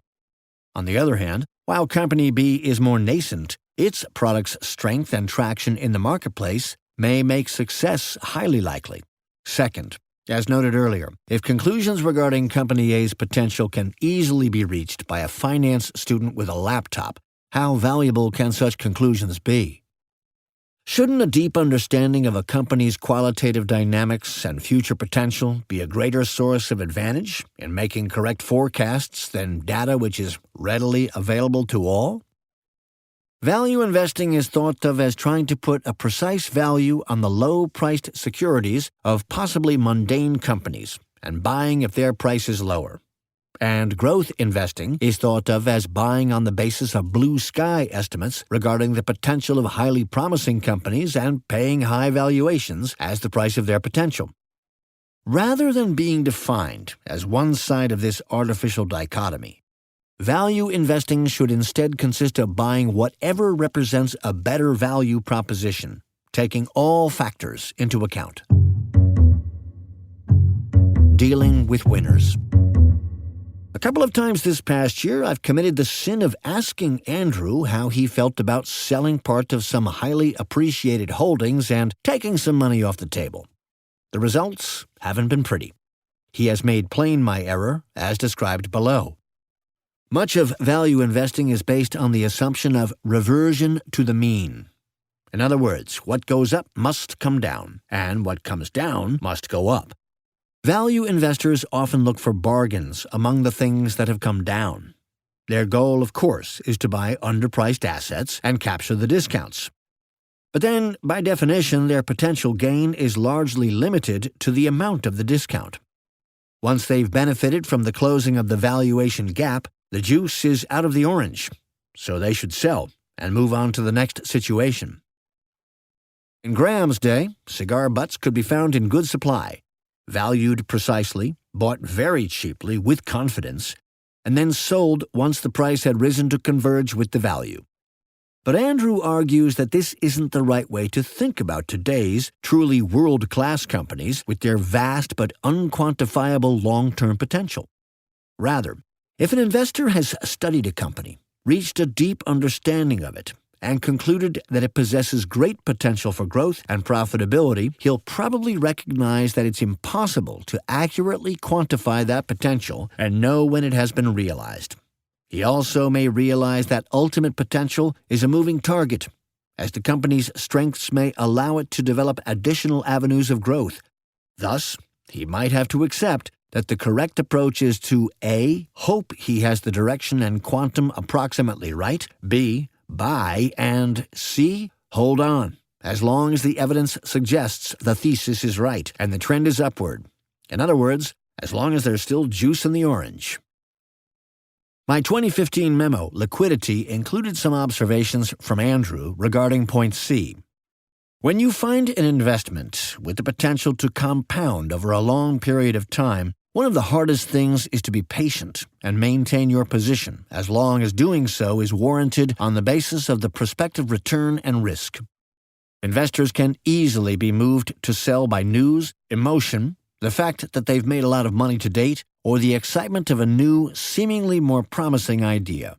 On the other hand, while Company B is more nascent, its product's strength and traction in the marketplace may make success highly likely. Second, as noted earlier, if conclusions regarding Company A's potential can easily be reached by a finance student with a laptop, how valuable can such conclusions be? Shouldn't a deep understanding of a company's qualitative dynamics and future potential be a greater source of advantage in making correct forecasts than data which is readily available to all? Value investing is thought of as trying to put a precise value on the low-priced securities of possibly mundane companies and buying if their price is lower. And growth investing is thought of as buying on the basis of blue sky estimates regarding the potential of highly promising companies and paying high valuations as the price of their potential. Rather than being defined as one side of this artificial dichotomy, value investing should instead consist of buying whatever represents a better value proposition, taking all factors into account. Dealing with winners. A couple of times this past year, I've committed the sin of asking Andrew how he felt about selling part of some highly appreciated holdings and taking some money off the table. The results haven't been pretty. He has made plain my error, as described below. Much of value investing is based on the assumption of reversion to the mean. In other words, what goes up must come down, and what comes down must go up. Value investors often look for bargains among the things that have come down. Their goal, of course, is to buy underpriced assets and capture the discounts. But then, by definition, their potential gain is largely limited to the amount of the discount. Once they've benefited from the closing of the valuation gap, the juice is out of the orange, so they should sell and move on to the next situation. In Graham's day, cigar butts could be found in good supply, valued precisely, bought very cheaply with confidence, and then sold once the price had risen to converge with the value. But Andrew argues that this isn't the right way to think about today's truly world-class companies with their vast but unquantifiable long-term potential. Rather, if an investor has studied a company, reached a deep understanding of it, and concluded that it possesses great potential for growth and profitability, he'll probably recognize that it's impossible to accurately quantify that potential and know when it has been realized. He also may realize that ultimate potential is a moving target, as the company's strengths may allow it to develop additional avenues of growth. Thus, he might have to accept that the correct approach is to A. Hope he has the direction and quantum approximately right, B. Buy, and C. Hold on, as long as the evidence suggests the thesis is right and the trend is upward. In other words, as long as there's still juice in the orange. My 2015 memo, Liquidity, included some observations from Andrew regarding point C. When you find an investment with the potential to compound over a long period of time, one of the hardest things is to be patient and maintain your position as long as doing so is warranted on the basis of the prospective return and risk. Investors can easily be moved to sell by news, emotion, the fact that they've made a lot of money to date, or the excitement of a new, seemingly more promising idea.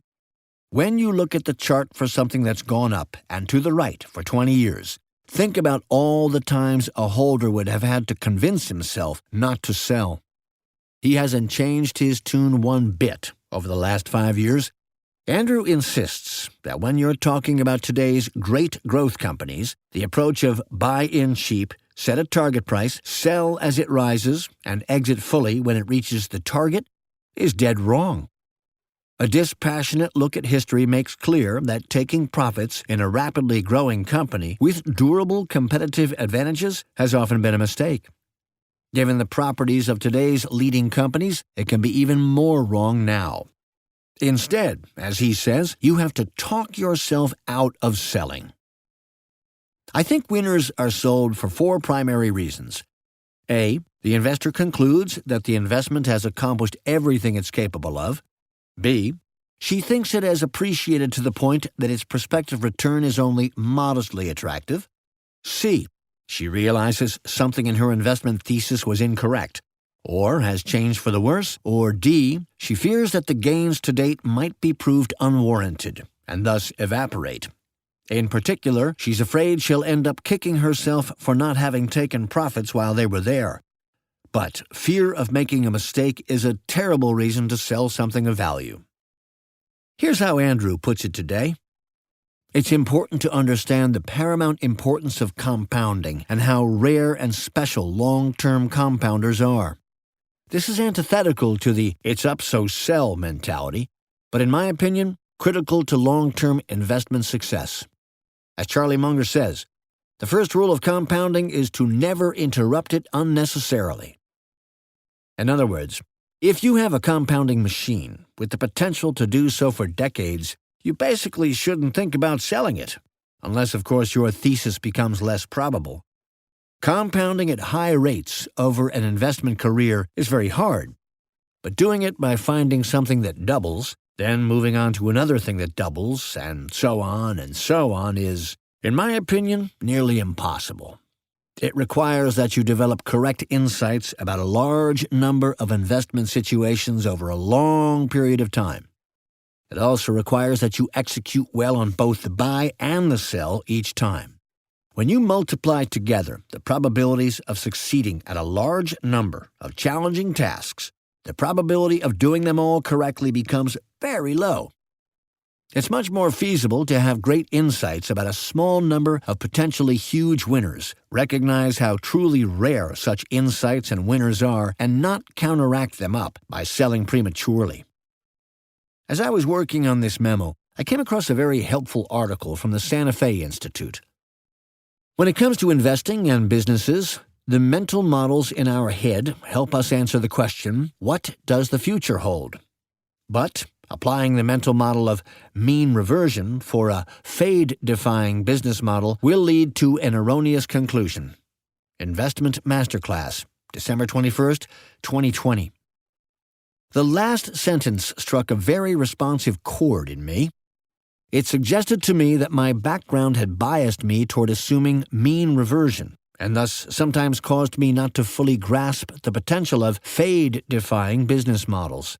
When you look at the chart for something that's gone up and to the right for 20 years, think about all the times a holder would have had to convince himself not to sell. He hasn't changed his tune one bit over the last 5 years. Andrew insists that when you're talking about today's great growth companies, the approach of buy in cheap, set a target price, sell as it rises, and exit fully when it reaches the target is dead wrong. A dispassionate look at history makes clear that taking profits in a rapidly growing company with durable competitive advantages has often been a mistake. Given the properties of today's leading companies, it can be even more wrong now. Instead, as he says, you have to talk yourself out of selling. I think winners are sold for 4 primary reasons. A. The investor concludes that the investment has accomplished everything it's capable of. B. She thinks it has appreciated to the point that its prospective return is only modestly attractive. C. She realizes something in her investment thesis was incorrect, or has changed for the worse. Or D. She fears that the gains to date might be proved unwarranted, and thus evaporate. In particular, she's afraid she'll end up kicking herself for not having taken profits while they were there. But fear of making a mistake is a terrible reason to sell something of value. Here's how Andrew puts it today. It's important to understand the paramount importance of compounding and how rare and special long-term compounders are. This is antithetical to the "it's up so sell" mentality, but in my opinion, critical to long-term investment success. As Charlie Munger says, the first rule of compounding is to never interrupt it unnecessarily. In other words, if you have a compounding machine with the potential to do so for decades, you basically shouldn't think about selling it, unless, of course, your thesis becomes less probable. Compounding at high rates over an investment career is very hard, but doing it by finding something that doubles, then moving on to another thing that doubles, and so on is, in my opinion, nearly impossible. It requires that you develop correct insights about a large number of investment situations over a long period of time. It also requires that you execute well on both the buy and the sell each time. When you multiply together the probabilities of succeeding at a large number of challenging tasks, the probability of doing them all correctly becomes very low. It's much more feasible to have great insights about a small number of potentially huge winners, recognize how truly rare such insights and winners are, and not counteract them up by selling prematurely. As I was working on this memo, I came across a very helpful article from the Santa Fe Institute. When it comes to investing and businesses, the mental models in our head help us answer the question, what does the future hold? But applying the mental model of mean reversion for a fade-defying business model will lead to an erroneous conclusion. Investment Masterclass, December 21st, 2020. The last sentence struck a very responsive chord in me. It suggested to me that my background had biased me toward assuming mean reversion, and thus sometimes caused me not to fully grasp the potential of fade-defying business models.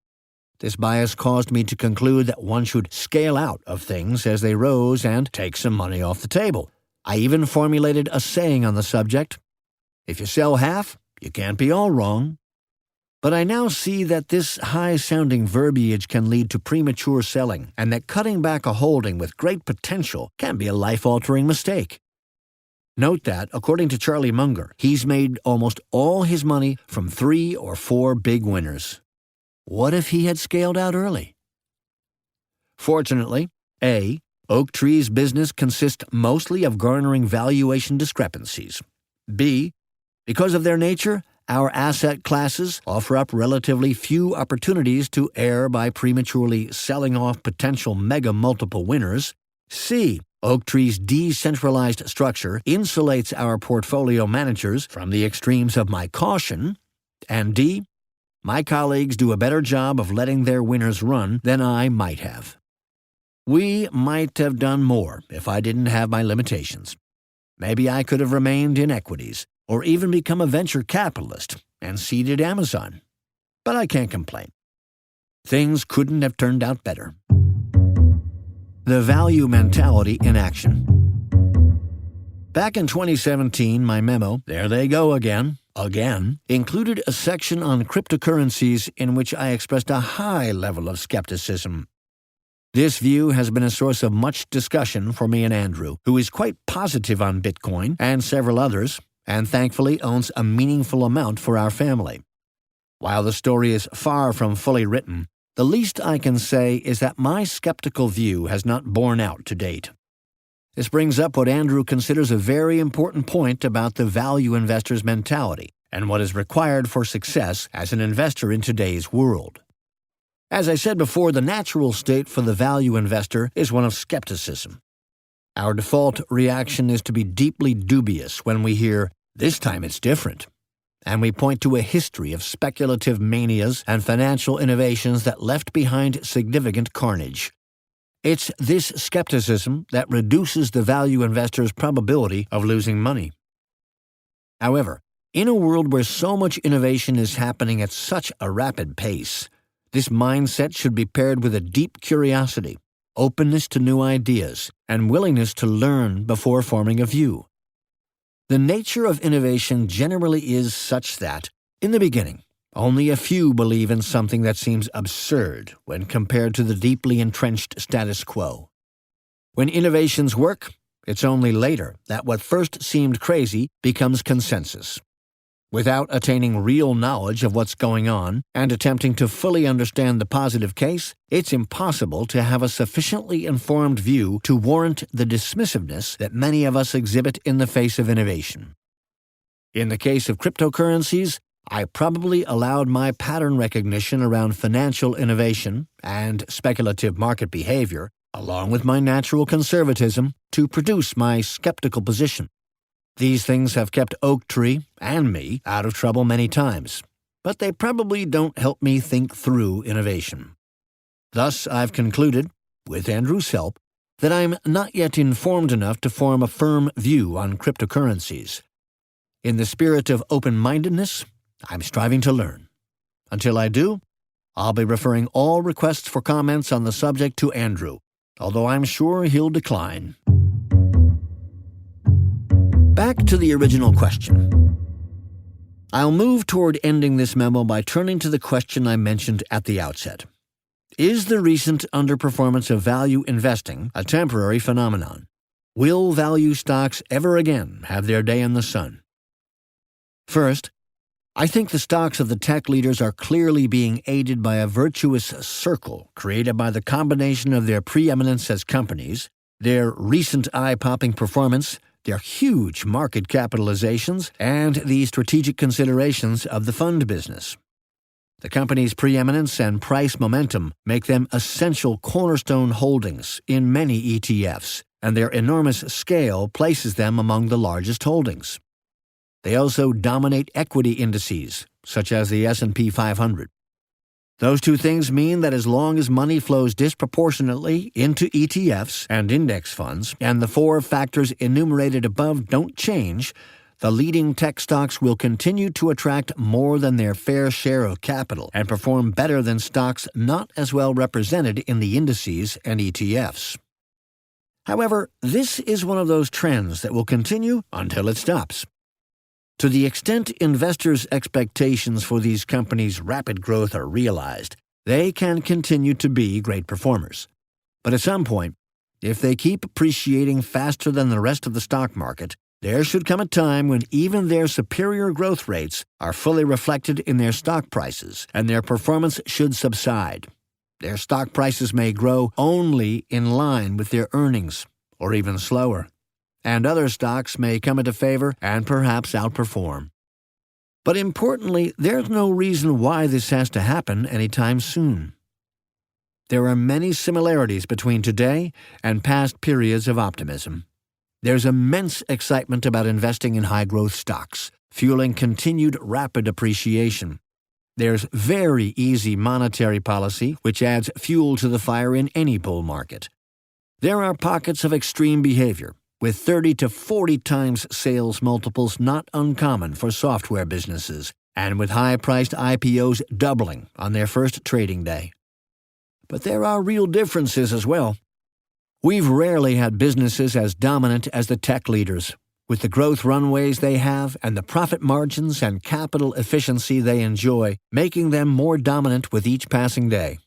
This bias caused me to conclude that one should scale out of things as they rose and take some money off the table. I even formulated a saying on the subject, if you sell half, you can't be all wrong. But I now see that this high-sounding verbiage can lead to premature selling, and that cutting back a holding with great potential can be a life-altering mistake. Note that, according to Charlie Munger, he's made almost all his money from 3 or 4 big winners. What if he had scaled out early? Fortunately, A, Oaktree's business consists mostly of garnering valuation discrepancies. B, because of their nature, our asset classes offer up relatively few opportunities to err by prematurely selling off potential mega-multiple winners. C, Oaktree's decentralized structure insulates our portfolio managers from the extremes of my caution. And D, my colleagues do a better job of letting their winners run than I might have. We might have done more if I didn't have my limitations. Maybe I could have remained in equities, or even become a venture capitalist and seeded Amazon. But I can't complain. Things couldn't have turned out better. The value mentality in action. Back in 2017, my memo, There They Go Again, included a section on cryptocurrencies in which I expressed a high level of skepticism. This view has been a source of much discussion for me and Andrew, who is quite positive on Bitcoin and several others, and thankfully owns a meaningful amount for our family. While the story is far from fully written, the least I can say is that my skeptical view has not borne out to date. This brings up what Andrew considers a very important point about the value investor's mentality and what is required for success as an investor in today's world. As I said before, the natural state for the value investor is one of skepticism. Our default reaction is to be deeply dubious when we hear, "This time it's different," and we point to a history of speculative manias and financial innovations that left behind significant carnage. It's this skepticism that reduces the value investor's probability of losing money. However, in a world where so much innovation is happening at such a rapid pace, this mindset should be paired with a deep curiosity, openness to new ideas, and willingness to learn before forming a view. The nature of innovation generally is such that, in the beginning, only a few believe in something that seems absurd when compared to the deeply entrenched status quo. When innovations work, it's only later that what first seemed crazy becomes consensus. Without attaining real knowledge of what's going on and attempting to fully understand the positive case, it's impossible to have a sufficiently informed view to warrant the dismissiveness that many of us exhibit in the face of innovation. In the case of cryptocurrencies, I probably allowed my pattern recognition around financial innovation and speculative market behavior, along with my natural conservatism, to produce my skeptical position. These things have kept Oaktree and me out of trouble many times, but they probably don't help me think through innovation. Thus, I've concluded, with Andrew's help, that I'm not yet informed enough to form a firm view on cryptocurrencies. In the spirit of open-mindedness, I'm striving to learn. Until I do, I'll be referring all requests for comments on the subject to Andrew, although I'm sure he'll decline. Back to the original question. I'll move toward ending this memo by turning to the question I mentioned at the outset. Is the recent underperformance of value investing a temporary phenomenon? Will value stocks ever again have their day in the sun? First, I think the stocks of the tech leaders are clearly being aided by a virtuous circle created by the combination of their preeminence as companies, their recent eye-popping performance, their huge market capitalizations, and the strategic considerations of the fund business. The company's preeminence and price momentum make them essential cornerstone holdings in many ETFs, and their enormous scale places them among the largest holdings. They also dominate equity indices, such as the S&P 500. Those two things mean that as long as money flows disproportionately into ETFs and index funds, and the four factors enumerated above don't change, the leading tech stocks will continue to attract more than their fair share of capital and perform better than stocks not as well represented in the indices and ETFs. However, this is one of those trends that will continue until it stops. To the extent investors' expectations for these companies' rapid growth are realized, they can continue to be great performers. But at some point, if they keep appreciating faster than the rest of the stock market, there should come a time when even their superior growth rates are fully reflected in their stock prices, and their performance should subside. Their stock prices may grow only in line with their earnings, or even slower, and other stocks may come into favor and perhaps outperform. But importantly, there's no reason why this has to happen anytime soon. There are many similarities between today and past periods of optimism. There's immense excitement about investing in high-growth stocks, fueling continued rapid appreciation. There's very easy monetary policy, which adds fuel to the fire in any bull market. There are pockets of extreme behavior, with 30 to 40 times sales multiples not uncommon for software businesses, and with high-priced IPOs doubling on their first trading day. But there are real differences as well. We've rarely had businesses as dominant as the tech leaders, with the growth runways they have and the profit margins and capital efficiency they enjoy, making them more dominant with each passing day.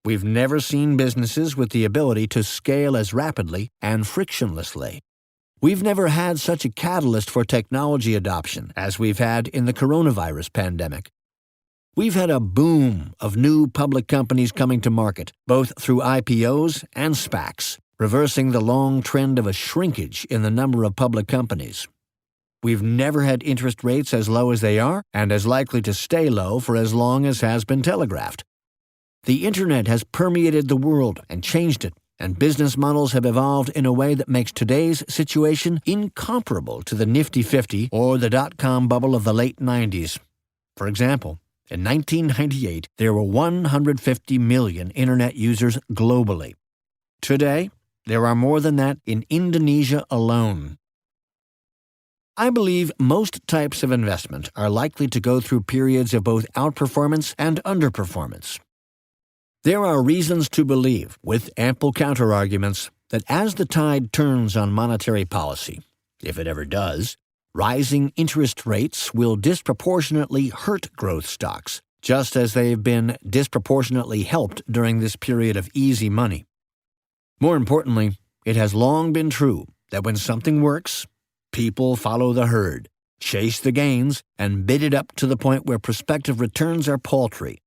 We've never seen businesses with the ability to scale as rapidly and frictionlessly. We've never had such a catalyst for technology adoption as we've had in the coronavirus pandemic. We've had a boom of new public companies coming to market, both through IPOs and SPACs, reversing the long trend of a shrinkage in the number of public companies. We've never had interest rates as low as they are and as likely to stay low for as long as has been telegraphed. The Internet has permeated the world and changed it, and business models have evolved in a way that makes today's situation incomparable to the Nifty 50 or the dot-com bubble of the late 90s. For example, in 1998, there were 150 million Internet users globally. Today, there are more than that in Indonesia alone. I believe most types of investment are likely to go through periods of both outperformance and underperformance. There are reasons to believe, with ample counterarguments, that as the tide turns on monetary policy, if it ever does, rising interest rates will disproportionately hurt growth stocks, just as they've been disproportionately helped during this period of easy money. More importantly, it has long been true that when something works, people follow the herd, chase the gains, and bid it up to the point where prospective returns are paltry,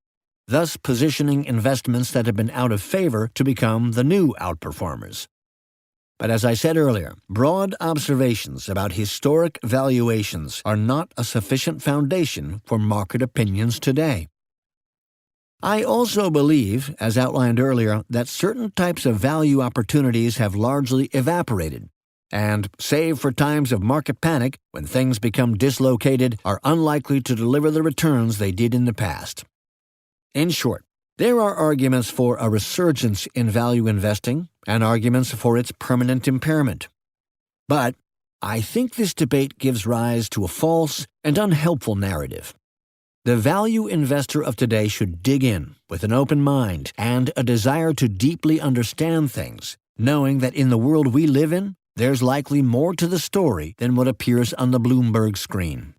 thus positioning investments that have been out of favor to become the new outperformers. But as I said earlier, broad observations about historic valuations are not a sufficient foundation for market opinions today. I also believe, as outlined earlier, that certain types of value opportunities have largely evaporated, and, save for times of market panic, when things become dislocated, are unlikely to deliver the returns they did in the past. In short, there are arguments for a resurgence in value investing and arguments for its permanent impairment. But I think this debate gives rise to a false and unhelpful narrative. The value investor of today should dig in with an open mind and a desire to deeply understand things, knowing that in the world we live in, there's likely more to the story than what appears on the Bloomberg screen.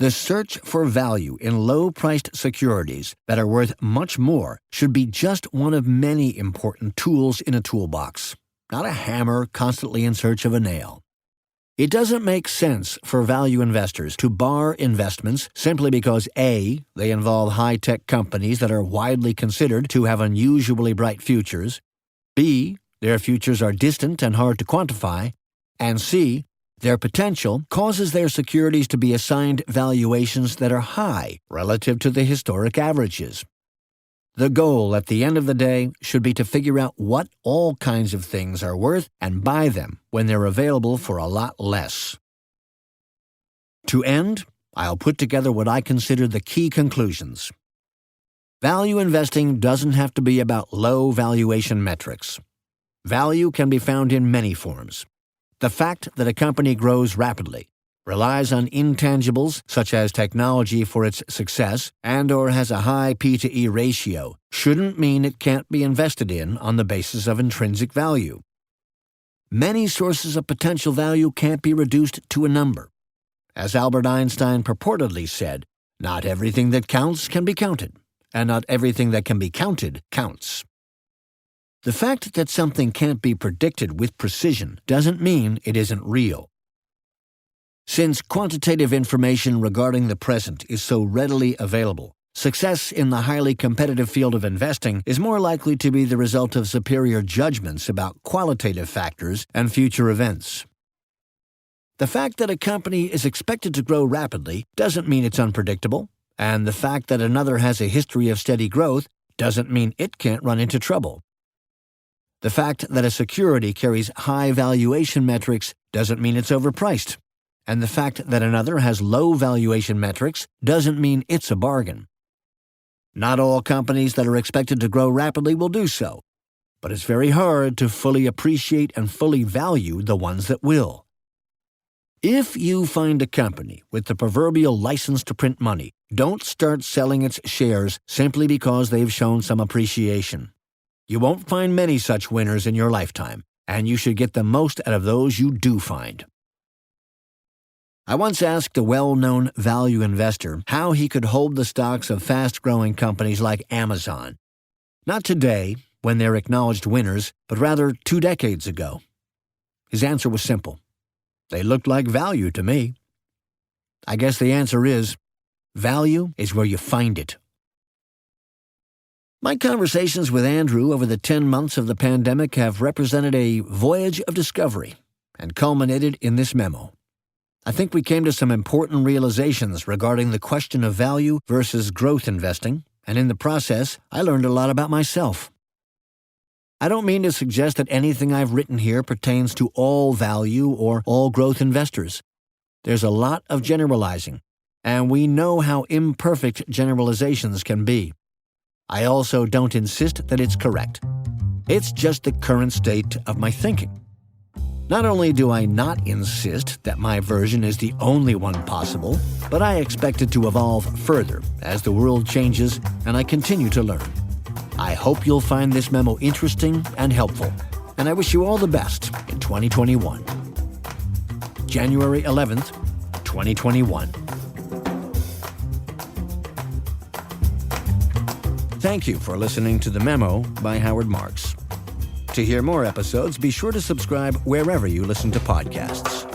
The search for value in low-priced securities that are worth much more should be just one of many important tools in a toolbox, not a hammer constantly in search of a nail. It doesn't make sense for value investors to bar investments simply because A, they involve high-tech companies that are widely considered to have unusually bright futures, B, their futures are distant and hard to quantify, and C, their potential causes their securities to be assigned valuations that are high relative to the historic averages. The goal at the end of the day should be to figure out what all kinds of things are worth and buy them when they're available for a lot less. To end, I'll put together what I consider the key conclusions. Value investing doesn't have to be about low valuation metrics. Value can be found in many forms. The fact that a company grows rapidly, relies on intangibles such as technology for its success, and/or has a high P/E ratio shouldn't mean it can't be invested in on the basis of intrinsic value. Many sources of potential value can't be reduced to a number. As Albert Einstein purportedly said, not everything that counts can be counted, and not everything that can be counted counts. The fact that something can't be predicted with precision doesn't mean it isn't real. Since quantitative information regarding the present is so readily available, success in the highly competitive field of investing is more likely to be the result of superior judgments about qualitative factors and future events. The fact that a company is expected to grow rapidly doesn't mean it's unpredictable, and the fact that another has a history of steady growth doesn't mean it can't run into trouble. The fact that a security carries high valuation metrics doesn't mean it's overpriced, and the fact that another has low valuation metrics doesn't mean it's a bargain. Not all companies that are expected to grow rapidly will do so, but it's very hard to fully appreciate and fully value the ones that will. If you find a company with the proverbial license to print money, don't start selling its shares simply because they've shown some appreciation. You won't find many such winners in your lifetime, and you should get the most out of those you do find. I once asked a well-known value investor how he could hold the stocks of fast-growing companies like Amazon. Not today, when they're acknowledged winners, but rather 2 decades ago. His answer was simple. They looked like value to me. I guess the answer is, value is where you find it. My conversations with Andrew over the 10 months of the pandemic have represented a voyage of discovery and culminated in this memo. I think we came to some important realizations regarding the question of value versus growth investing, and in the process, I learned a lot about myself. I don't mean to suggest that anything I've written here pertains to all value or all growth investors. There's a lot of generalizing, and we know how imperfect generalizations can be. I also don't insist that it's correct. It's just the current state of my thinking. Not only do I not insist that my version is the only one possible, but I expect it to evolve further as the world changes and I continue to learn. I hope you'll find this memo interesting and helpful, and I wish you all the best in 2021. January 11th, 2021. Thank you for listening to The Memo by Howard Marks. To hear more episodes, be sure to subscribe wherever you listen to podcasts.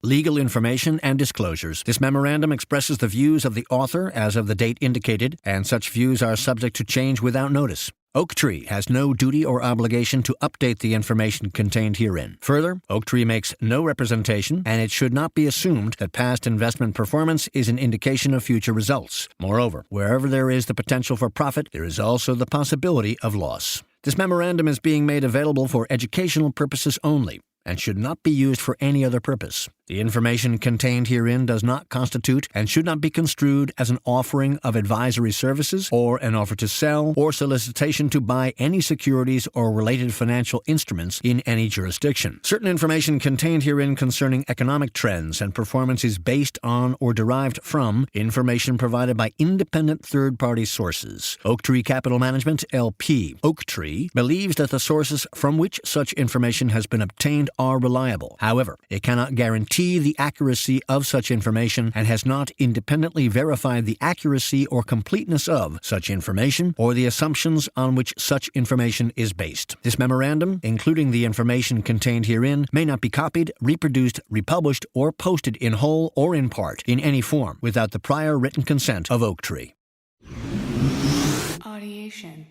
Legal information and disclosures. This memorandum expresses the views of the author as of the date indicated, and such views are subject to change without notice. Oaktree has no duty or obligation to update the information contained herein. Further, Oaktree makes no representation, and it should not be assumed that past investment performance is an indication of future results. Moreover, wherever there is the potential for profit, there is also the possibility of loss. This memorandum is being made available for educational purposes only and should not be used for any other purpose. The information contained herein does not constitute and should not be construed as an offering of advisory services or an offer to sell or solicitation to buy any securities or related financial instruments in any jurisdiction. Certain information contained herein concerning economic trends and performance is based on or derived from information provided by independent third-party sources. Oaktree Capital Management, LP, Oaktree, believes that the sources from which such information has been obtained are reliable. However, it cannot guarantee the accuracy of such information and has not independently verified the accuracy or completeness of such information or the assumptions on which such information is based. This memorandum, including the information contained herein, may not be copied, reproduced, republished, or posted in whole or in part in any form without the prior written consent of Oaktree. Audiation.